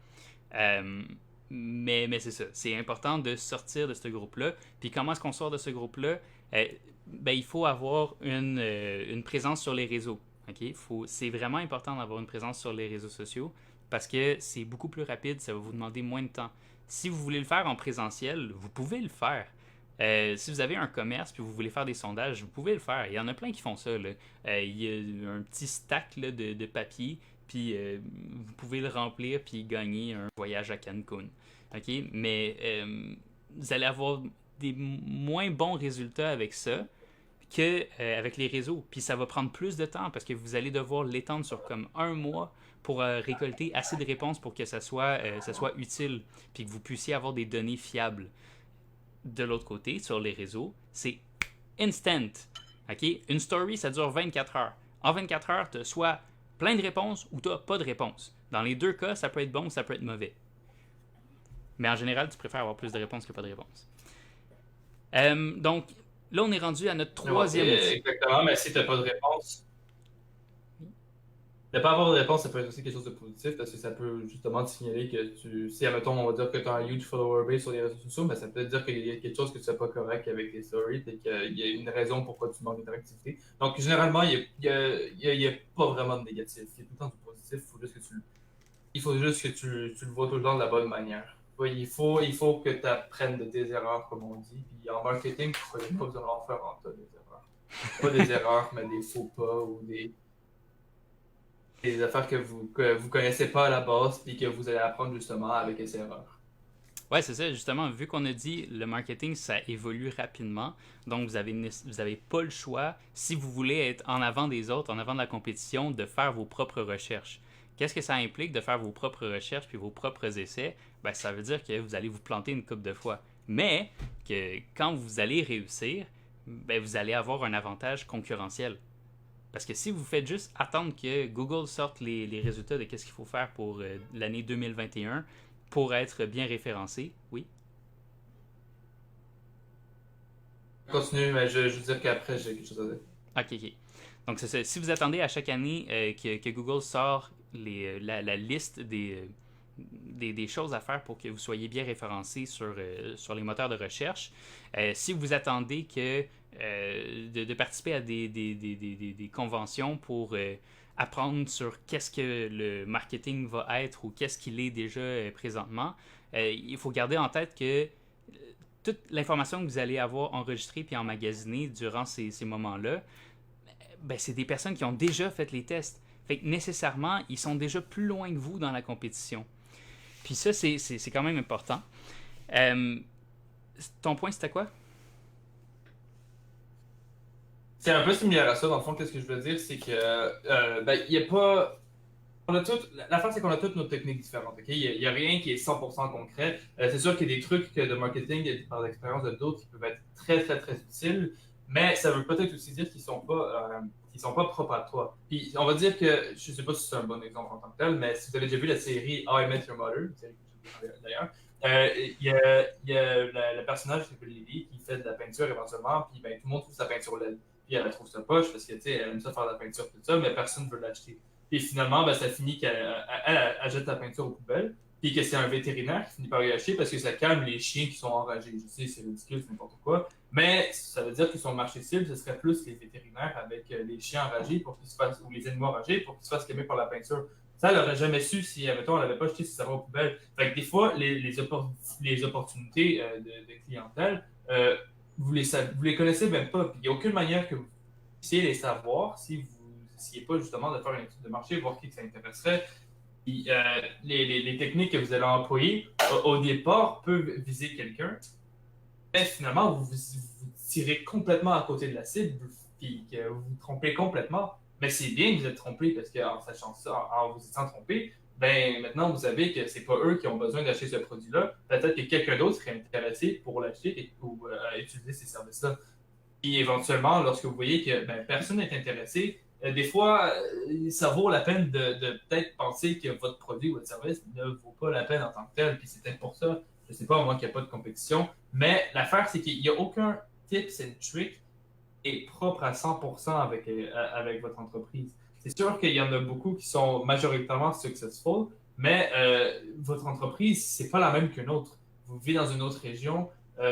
Euh, mais c'est ça. C'est important de sortir de ce groupe-là. Puis comment est-ce qu'on sort de ce groupe-là? Euh, ben, il faut avoir une présence sur les réseaux. OK? C'est vraiment important d'avoir une présence sur les réseaux sociaux parce que c'est beaucoup plus rapide. Ça va vous demander moins de temps. Si vous voulez le faire en présentiel, vous pouvez le faire. Si vous avez un commerce puis vous voulez faire des sondages, vous pouvez le faire. Il y en a plein qui font ça. Là. Il y a un petit stack là, de papier, puis vous pouvez le remplir puis gagner un voyage à Cancun. OK? Mais vous allez avoir des moins bons résultats avec ça que avec les réseaux. Puis ça va prendre plus de temps parce que vous allez devoir l'étendre sur comme un mois pour récolter assez de réponses pour que ça soit utile puis que vous puissiez avoir des données fiables. De l'autre côté, sur les réseaux, c'est instant. OK? Une story, ça dure 24 heures. En 24 heures, tu as soit plein de réponses ou tu n'as pas de réponses. Dans les deux cas, ça peut être bon ou ça peut être mauvais. Mais en général, tu préfères avoir plus de réponses que pas de réponses. Donc, là, on est rendu à notre troisième outil. Exactement, mais si tu n'as pas de réponse, ne pas avoir de réponse, ça peut être aussi quelque chose de positif parce que ça peut justement te signaler que si, admettons, on va dire que tu as un huge follower base sur les réseaux sociaux, mais ça peut dire qu'il y a quelque chose que tu n'as pas correct avec les stories et qu'il y a une raison pourquoi tu manques d'interactivité. Donc, généralement, il y a pas vraiment de négatif. Il y a tout le temps du positif. Il faut juste que tu le vois tout le temps de la bonne manière. Ouais, il faut que tu apprennes de tes erreurs, comme on dit. Puis en marketing, tu n'as pas besoin d'en faire en tas des erreurs. Pas des erreurs, mais des faux pas ou des affaires que vous connaissez pas à la base puis que vous allez apprendre justement avec ces erreurs. Ouais, c'est ça, justement, vu qu'on a dit le marketing, ça évolue rapidement, donc vous avez pas le choix, si vous voulez être en avant des autres, en avant de la compétition, de faire vos propres recherches. Qu'est-ce que ça implique de faire vos propres recherches puis vos propres essais? Ben, ça veut dire que vous allez vous planter une couple de fois. Mais que quand vous allez réussir, ben, vous allez avoir un avantage concurrentiel. Parce que si vous faites juste attendre que Google sorte les résultats de qu'est-ce qu'il faut faire pour l'année 2021 pour être bien référencé, oui. Continue, mais je veux dire qu'après, j'ai quelque chose à dire. Ok, ok. Donc c'est ça. Si vous attendez à chaque année que Google sort la liste des choses à faire pour que vous soyez bien référencé sur les moteurs de recherche, si vous attendez de participer à des conventions pour apprendre sur qu'est-ce que le marketing va être ou qu'est-ce qu'il est déjà présentement, il faut garder en tête que toute l'information que vous allez avoir enregistrée puis emmagasinée durant ces moments-là, ben, c'est des personnes qui ont déjà fait les tests. Fait que nécessairement, ils sont déjà plus loin que vous dans la compétition. Puis ça, c'est quand même important. Euh, Ton point, c'était quoi? C'est un peu similaire à ça, dans le fond, qu'est-ce que je veux dire, c'est que, ben, il n'y a pas. L'affaire, c'est qu'on a toutes nos techniques différentes. Ok. Il y a rien qui est 100% concret. C'est sûr qu'il y a des trucs de marketing par l'expérience de d'autres qui peuvent être très, très, très utiles, mais ça veut peut-être aussi dire qu'ils sont pas propres à toi. Puis on va dire que, je sais pas si c'est un bon exemple en tant que tel, mais si vous avez déjà vu la série How I Met Your Mother, une série que j'ai vue d'ailleurs, il y a le personnage qui s'appelle Lily qui fait de la peinture éventuellement, puis ben, tout le monde trouve sa peinture laide. Puis elle trouve ça poche parce que, tu sais, elle aime ça faire de la peinture, tout ça, mais personne ne veut l'acheter. Puis finalement, ben, ça finit qu'elle jette la peinture aux poubelles. Puis que c'est un vétérinaire qui finit par y acheter parce que ça calme les chiens qui sont enragés. Je sais, c'est ridicule, c'est n'importe quoi. Mais ça veut dire que son marché cible, ce serait plus les vétérinaires avec les chiens enragés pour qu'ils se fassent, ou les animaux enragés pour qu'ils se fassent calmer par la peinture. Ça, elle n'aurait jamais su si, mettons, elle n'avait pas acheté ses savons aux poubelles. Fait que des fois, les opportunités de clientèle, vous les connaissez même pas. Puis il n'y a aucune manière que vous puissiez les savoir si vous n'essayez pas justement de faire une étude de marché, voir qui que ça intéresserait. Puis, les techniques que vous allez employer, au départ, peuvent viser quelqu'un, mais finalement, vous tirez complètement à côté de la cible, puis que vous vous trompez complètement. Mais c'est bien que vous êtes trompé, parce qu'en sachant ça, en vous étant trompé, ben maintenant vous savez que c'est pas eux qui ont besoin d'acheter ce produit-là. Peut-être que quelqu'un d'autre serait intéressé pour l'acheter ou utiliser ces services-là. Puis éventuellement, lorsque vous voyez que ben, personne n'est intéressé, des fois, ça vaut la peine de peut-être penser que votre produit ou votre service ne vaut pas la peine en tant que tel. Puis c'est peut-être pour ça, je ne sais pas, moi, qu'il n'y a pas de compétition. Mais l'affaire, c'est qu'il n'y a aucun tips and trick est propre à 100% avec votre entreprise. C'est sûr qu'il y en a beaucoup qui sont majoritairement successful, mais votre entreprise, c'est pas la même qu'une autre. Vous vivez dans une autre région, vous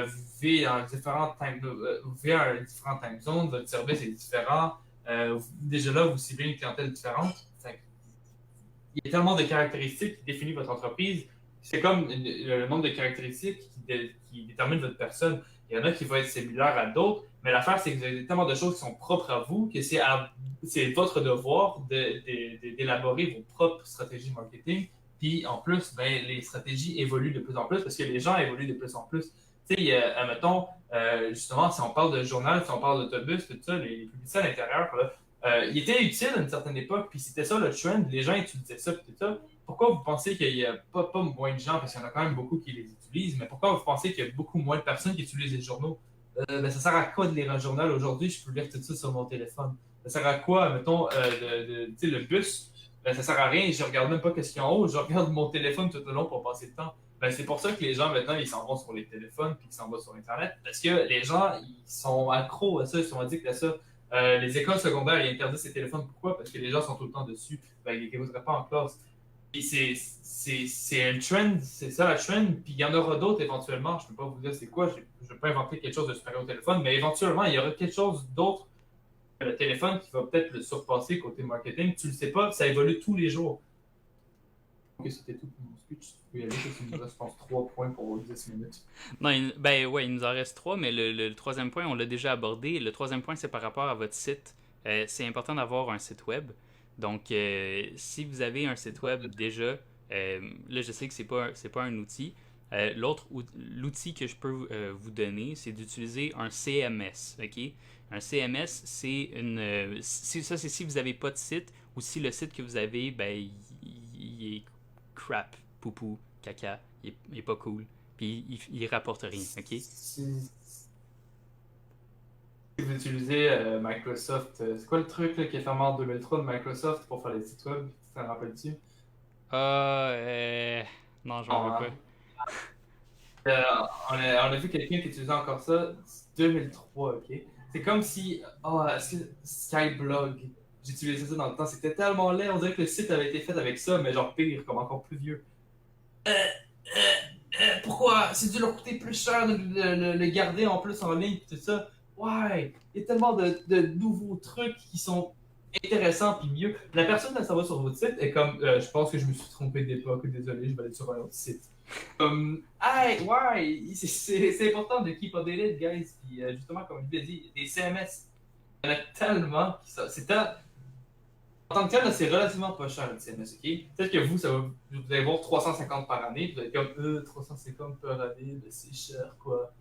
vivez dans vous vivez à différentes time zones, votre service est différent. Déjà là, vous ciblez une clientèle différente. Il y a tellement de caractéristiques qui définissent votre entreprise. C'est comme le nombre de caractéristiques qui déterminent votre personne. Il y en a qui vont être similaires à d'autres, mais l'affaire, c'est que vous avez tellement de choses qui sont propres à vous que c'est votre devoir d'élaborer vos propres stratégies marketing. Puis en plus, ben, les stratégies évoluent de plus en plus parce que les gens évoluent de plus en plus. Tu sais, admettons, justement, si on parle de journal, si on parle d'autobus, tout ça, les publicités à l'intérieur, là, il était utile à une certaine époque, puis c'était ça le trend, les gens utilisaient ça, puis tout ça. Pourquoi vous pensez qu'il n'y a pas moins de gens, parce qu'il y en a quand même beaucoup qui les utilisent, mais pourquoi vous pensez qu'il y a beaucoup moins de personnes qui utilisent les journaux? Ben, ça sert à quoi de lire un journal aujourd'hui? Je peux lire tout ça sur mon téléphone. Ça sert à quoi, mettons, le bus? Ben, ça sert à rien, je regarde même pas qu'est-ce qu'il y a en haut, je regarde mon téléphone tout le long pour passer le temps. Ben, c'est pour ça que les gens maintenant ils s'en vont sur les téléphones puis ils s'en vont sur Internet parce que les gens ils sont accros à ça, ils sont addicts à ça. Les écoles secondaires ils interdisent ces téléphones. Pourquoi? Parce que les gens sont tout le temps dessus. Ben, ils n'écouteraient pas en classe. Et c'est un trend, c'est ça la trend. Puis il y en aura d'autres éventuellement. Je ne peux pas vous dire c'est quoi. Je ne vais pas inventer quelque chose de supérieur au téléphone, mais éventuellement il y aura quelque chose d'autre que le téléphone qui va peut-être le surpasser côté marketing. Tu le sais pas, ça évolue tous les jours. Ok, c'était tout pour mon speech. Tu peux y aller, parce qu'il nous reste, je pense, 3 points pour 10 minutes. Non, ben ouais, il nous en reste trois, mais le troisième point, on l'a déjà abordé. Le troisième point, c'est par rapport à votre site. C'est important d'avoir un site web. Donc, si vous avez un site web déjà, là, je sais que c'est pas un outil. L'outil que je peux vous donner, c'est d'utiliser un CMS. Ok? Un CMS, c'est ça, c'est si vous n'avez pas de site ou si le site que vous avez, ben, il est crap, poupou, caca, il est pas cool. Puis il rapporte rien, ok? Si vous utilisez Microsoft, c'est quoi le truc là, qui est fermé en 2003 de Microsoft pour faire les sites web? Tu t'en rappelles-tu? Ah, non, je m'en veux On, pas. euh, on a vu quelqu'un qui utilisait encore ça, c'est 2003, ok? C'est comme si, oh, est-ce que Skyblog, j'utilisais ça dans le temps, c'était tellement laid, on dirait que le site avait été fait avec ça, mais genre pire, comme encore plus vieux. Pourquoi? C'est dû leur coûter plus cher de le garder en plus en ligne, tout ça. Ouais, il y a tellement de nouveaux trucs qui sont intéressants puis mieux. La personne qui s'en va sur votre site est comme, je pense que je me suis trompé d'époque, désolé, je vais aller sur un autre site. Hey, ouais, c'est important de keep updated, guys. Puis justement, comme je l'ai dit, des CMS, il y en a tellement c'est en tant que tel, c'est relativement pas cher le CMS, ok? Peut-être que vous allez voir 350 par année, vous allez être comme 350 par année, c'est cher quoi.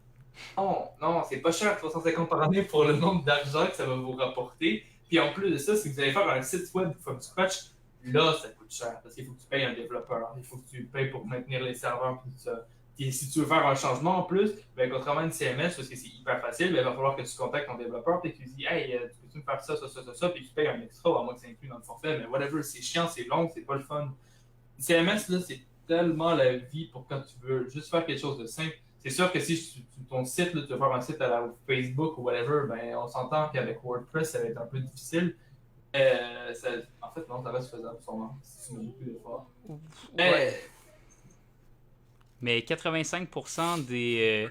Non, non, c'est pas cher 350 par année pour le nombre d'argent que ça va vous rapporter. Puis en plus de ça, si vous allez faire un site web from scratch, là, ça coûte cher parce qu'il faut que tu payes un développeur, il faut que tu payes pour maintenir les serveurs, tout ça. Et si tu veux faire un changement en plus, ben, contrairement à une CMS, parce que c'est hyper facile, ben, il va falloir que tu contactes ton développeur et que tu lui dis hey, tu peux-tu me faire ça, puis tu payes un extra, à moins que c'est inclus dans le forfait, mais whatever, c'est chiant, c'est long, c'est pas le fun. Une CMS, là, c'est tellement la vie pour quand tu veux juste faire quelque chose de simple. C'est sûr que si ton site, là, tu veux faire un site à la Facebook ou whatever, ben, on s'entend qu'avec WordPress, ça va être un peu difficile. Ça, en fait, non, ça reste faisable, sûrement, si tu mets beaucoup d'efforts. Ouais. Mais, Mais 85% des,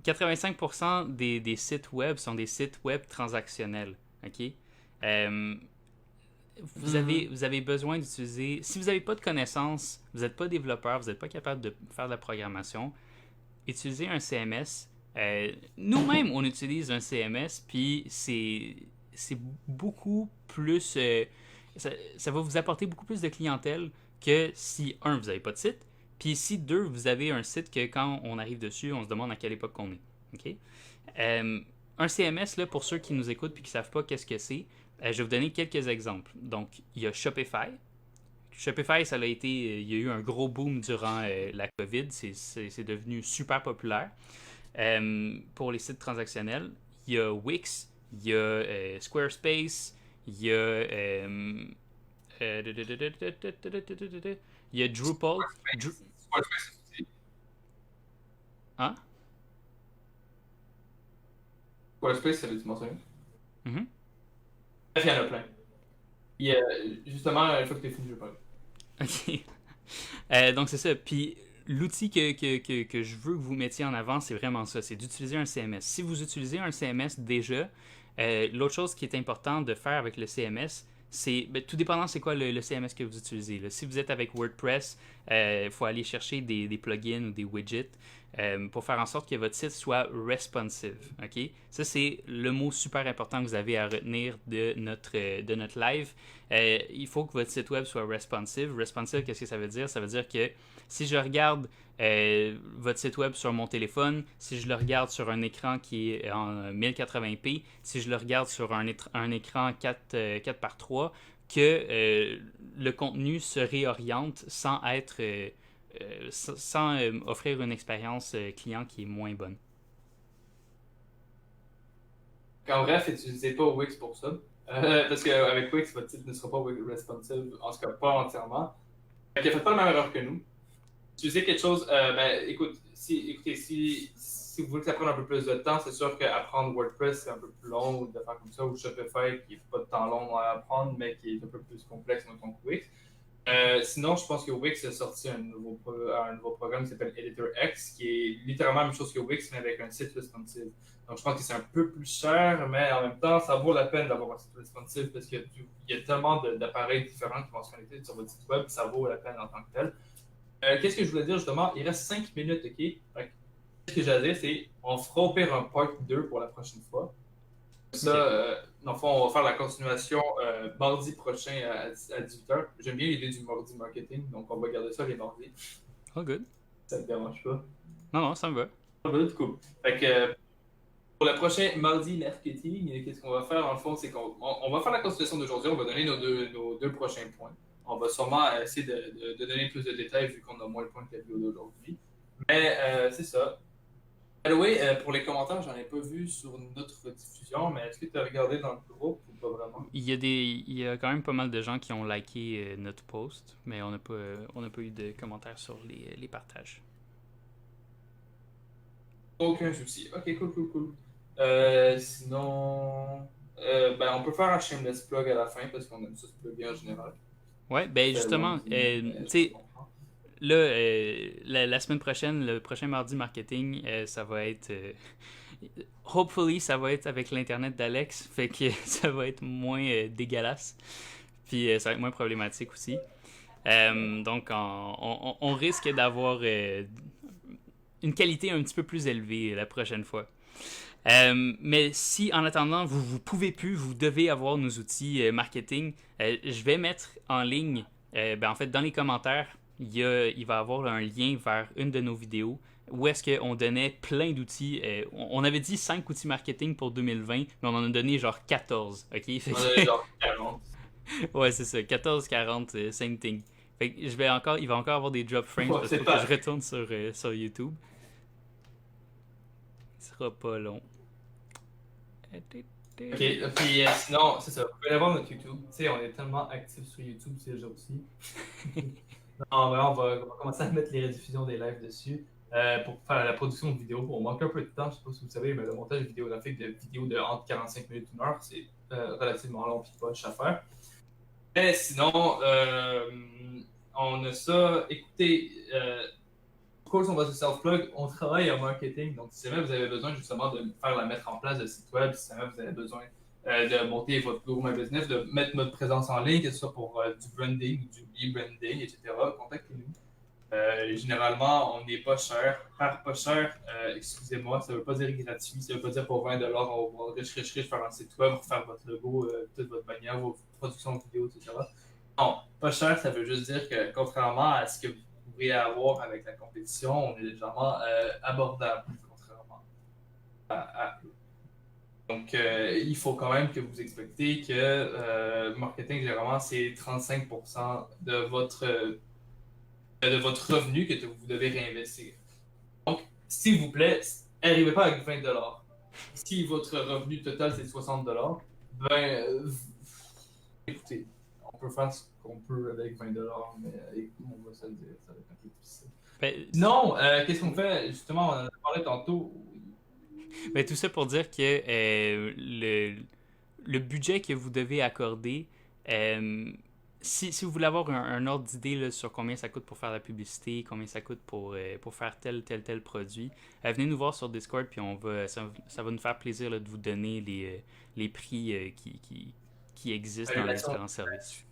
85% des sites web sont des sites web transactionnels. OK? Euh, vous avez besoin d'utiliser. Si vous n'avez pas de connaissances, vous n'êtes pas développeur, vous n'êtes pas capable de faire de la programmation, utilisez un CMS. Nous-mêmes, on utilise un CMS, puis c'est beaucoup plus. Ça va vous apporter beaucoup plus de clientèle que si, un, vous n'avez pas de site, puis si, deux, vous avez un site que quand on arrive dessus, on se demande à quelle époque qu'on est. OK? Un CMS, là, pour ceux qui nous écoutent et qui ne savent pas qu'est-ce que c'est, je vais vous donner quelques exemples. Donc, il y a Shopify. Shopify, ça a été, il y a eu un gros boom durant la COVID. C'est devenu super populaire. Pour les sites transactionnels, il y a Wix, il y a Squarespace, il y a il y a Drupal. Hein? Squarespace, ça veut-tu mentionner? Mhm. Bref, il y en a plein. Justement, une fois que t'es fini, je vais parler. OK. Donc, c'est ça. Puis, l'outil que je veux que vous mettiez en avant, c'est vraiment ça. C'est d'utiliser un CMS. Si vous utilisez un CMS déjà, l'autre chose qui est important de faire avec le CMS, c'est, tout dépendant c'est quoi le CMS que vous utilisez. Là. Si vous êtes avec WordPress, il faut aller chercher des plugins ou des widgets pour faire en sorte que votre site soit responsive. Okay? Ça, c'est le mot super important que vous avez à retenir de notre live. Il faut que votre site web soit responsive. Responsive, qu'est-ce que ça veut dire? Ça veut dire que si je regarde votre site web sur mon téléphone, si je le regarde sur un écran qui est en 1080p, si je le regarde sur un écran 4x3, que le contenu se réoriente sans être sans offrir une expérience client qui est moins bonne. En bref, n'utilisez pas Wix pour ça. Parce qu'avec Wix, votre site ne sera pas responsive, en tout cas pas entièrement. Faites pas la même erreur que nous. Utilisez quelque chose, écoutez, si vous voulez que ça prenne un peu plus de temps, c'est sûr qu'apprendre WordPress, c'est un peu plus long de faire comme ça, ou Shopify, qui n'est pas de temps long à apprendre, mais qui est un peu plus complexe dans que Wix. Sinon, je pense que Wix a sorti un nouveau programme qui s'appelle Editor X, qui est littéralement la même chose que Wix, mais avec un site responsive. Donc, je pense que c'est un peu plus cher, mais en même temps, ça vaut la peine d'avoir un site responsive parce qu'il y a tellement d'appareils différents qui vont se connecter sur votre site web, ça vaut la peine en tant que tel. Qu'est-ce que je voulais dire justement? Il reste 5 minutes, OK? Ce que j'ai à dire, c'est on fera au pire un part 2 pour la prochaine fois. Ça, dans le fond, on va faire la continuation mardi prochain à 18h. J'aime bien l'idée du mardi marketing, donc on va garder ça les mardis. Oh, good. Ça te dérange pas? Non, ça me va. Ah, good, cool. Fait que pour le prochain mardi marketing, qu'est-ce qu'on va faire? En fond, c'est qu'on va faire la continuation d'aujourd'hui. On va donner nos deux prochains points. On va sûrement essayer de donner plus de détails vu qu'on a moins de points que la vidéo d'aujourd'hui. Mais c'est ça. By the way, pour les commentaires, j'en ai pas vu sur notre diffusion, mais est-ce que tu as regardé dans le groupe ou pas vraiment? Il y a quand même pas mal de gens qui ont liké notre post, mais on n'a pas eu de commentaires sur les partages. Aucun souci. Ok, cool. Sinon, on peut faire un shameless plug à la fin parce qu'on aime ça se plugger en général. Ouais, ben justement, tu sais, là, la semaine prochaine, le prochain mardi marketing, ça va être. Hopefully, ça va être avec l'internet d'Alex, fait que ça va être moins dégueulasse. Puis ça va être moins problématique aussi. Donc, on risque d'avoir une qualité un petit peu plus élevée la prochaine fois. Mais si en attendant vous pouvez plus, vous devez avoir nos outils marketing, je vais mettre en ligne, en fait dans les commentaires, il va y avoir un lien vers une de nos vidéos où est-ce qu'on donnait plein d'outils. On avait dit 5 outils marketing pour 2020, mais on en a donné genre 14. OK? On en a donné genre 40. Ouais, c'est ça. 14, 40, same thing. Fait que il va encore avoir des drop frames parce que je retourne sur YouTube. Il sera pas long. Ok, puis sinon, c'est ça. Vous pouvez aller voir notre YouTube. Tu sais, on est tellement actifs sur YouTube ces jours-ci. Non, mais on va commencer à mettre les rediffusions des lives dessus pour faire la production de vidéos. On manque un peu de temps, je sais pas si vous savez, mais le montage vidéographique de vidéos de entre 45 minutes et 1 heure, c'est relativement long et poche à faire. Mais sinon, on a ça. Écoutez, of course, on va se self-plug. On travaille en marketing. Donc, si jamais vous avez besoin justement de la mettre en place de site web, si jamais vous avez besoin de monter votre Grow My Business, de mettre notre présence en ligne, que ce soit pour du branding, du e-branding, etc., contactez-nous. Généralement, on n'est pas cher. Pas cher, excusez-moi, ça ne veut pas dire gratuit, ça ne veut pas dire pour 20$, on va riche faire un site web, faire votre logo, toute votre bannière, vos productions de vidéos, etc. Non, pas cher, ça veut juste dire que contrairement à ce que vous pourriez avoir avec la compétition, on est légèrement abordable, contrairement à eux. Donc, il faut quand même que vous expectez que marketing, généralement, c'est 35% de votre revenu que vous devez réinvestir. Donc, s'il vous plaît, n'arrivez pas avec 20$. Si votre revenu total, c'est 60$, ben, écoutez, on peut faire ce qu'on peut avec 20$, mais on va se le dire, ça va être un peu difficile. Ben, Non, qu'est-ce qu'on fait? Justement, on en a parlé tantôt. ben, tout ça pour dire que le budget que vous devez accorder, euh, si vous voulez avoir un ordre d'idée là, sur combien ça coûte pour faire la publicité, combien ça coûte pour faire tel produit, venez nous voir sur Discord, puis ça va nous faire plaisir là, de vous donner les prix qui existent dans les différents services.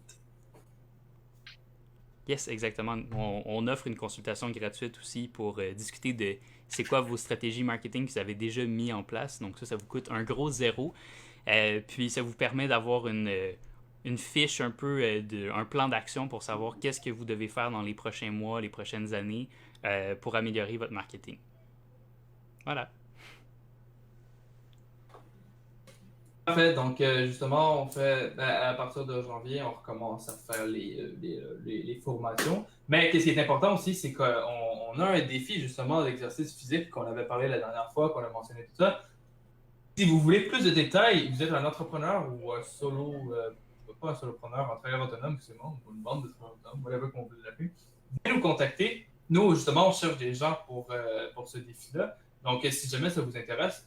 Yes, exactement. On offre une consultation gratuite aussi pour discuter de c'est quoi vos stratégies marketing que vous avez déjà mis en place. Donc ça vous coûte un gros zéro. Puis ça vous permet d'avoir une fiche un peu, un plan d'action pour savoir qu'est-ce que vous devez faire dans les prochains mois, les prochaines années pour améliorer votre marketing. Voilà. Parfait, donc justement, on fait à partir de janvier, on recommence à faire les formations. Mais ce qui est important aussi, c'est qu'on a un défi justement d'exercice physique qu'on avait parlé la dernière fois, qu'on a mentionné tout ça. Si vous voulez plus de détails, vous êtes un entrepreneur ou un solo, pas un solopreneur, un travailleur autonome, c'est bon, ou une bande de travailleurs autonomes, whatever qu'on veut l'appeler, venez nous contacter. Nous, justement, on cherche des gens pour ce défi-là. Donc, si jamais ça vous intéresse,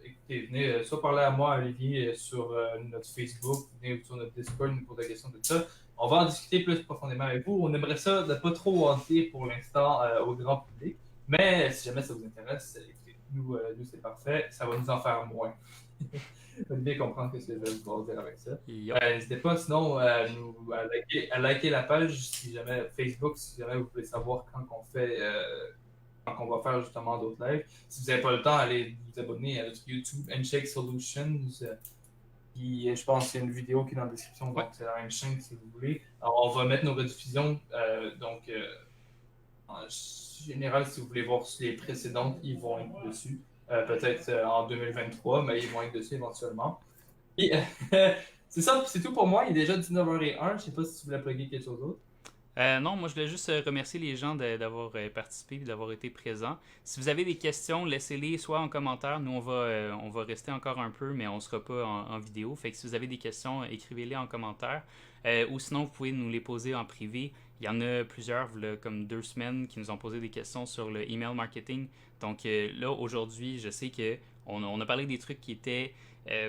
écoutez, venez soit parler à moi, à Olivier, sur notre Facebook, venez sur notre Discord, nous poser des questions, tout ça. On va en discuter plus profondément avec vous. On aimerait ça de ne pas trop en dire pour l'instant au grand public. Mais si jamais ça vous intéresse, écoutez, nous c'est parfait. Ça va nous en faire moins. Olivier comprendre ce que je vais vous dire avec ça. N'hésitez pas sinon à liker la page si jamais Facebook, si jamais vous voulez savoir quand on va faire justement d'autres lives. Si vous n'avez pas le temps, allez vous abonner à notre YouTube, Handshake Solutions. Je pense qu'il y a une vidéo qui est dans la description, donc c'est la même chaîne si vous voulez. Alors, on va mettre nos rediffusions. En général, si vous voulez voir les précédentes, ils vont être dessus. Peut-être en 2023, mais ils vont être dessus éventuellement. Et c'est ça, c'est tout pour moi. Il est déjà 19h01. Je ne sais pas si tu voulais plugger quelque chose d'autre. Non, moi je voulais juste remercier les gens d'avoir participé et d'avoir été présents. Si vous avez des questions, laissez-les soit en commentaire. Nous, on va rester encore un peu, mais on ne sera pas en vidéo. Fait que si vous avez des questions, écrivez-les en commentaire. Ou sinon, vous pouvez nous les poser en privé. Il y en a plusieurs, là, comme 2 semaines, qui nous ont posé des questions sur le email marketing. Donc là, aujourd'hui, je sais qu'on a parlé des trucs qui étaient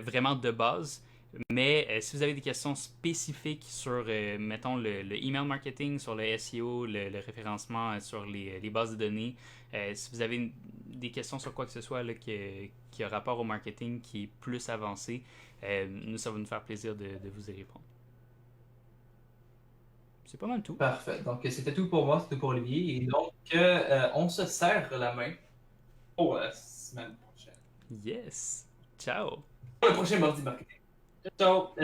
vraiment de base. Mais si vous avez des questions spécifiques sur, mettons, le email marketing, sur le SEO, le référencement sur les bases de données, si vous avez des questions sur quoi que ce soit là, qui a rapport au marketing qui est plus avancé, nous, ça va nous faire plaisir de vous y répondre. C'est pas mal tout. Parfait. Donc, c'était tout pour moi, c'était tout pour Olivier. Et donc, on se serre la main pour la semaine prochaine. Yes! Ciao! Pour le prochain mardi marketing. Ciao!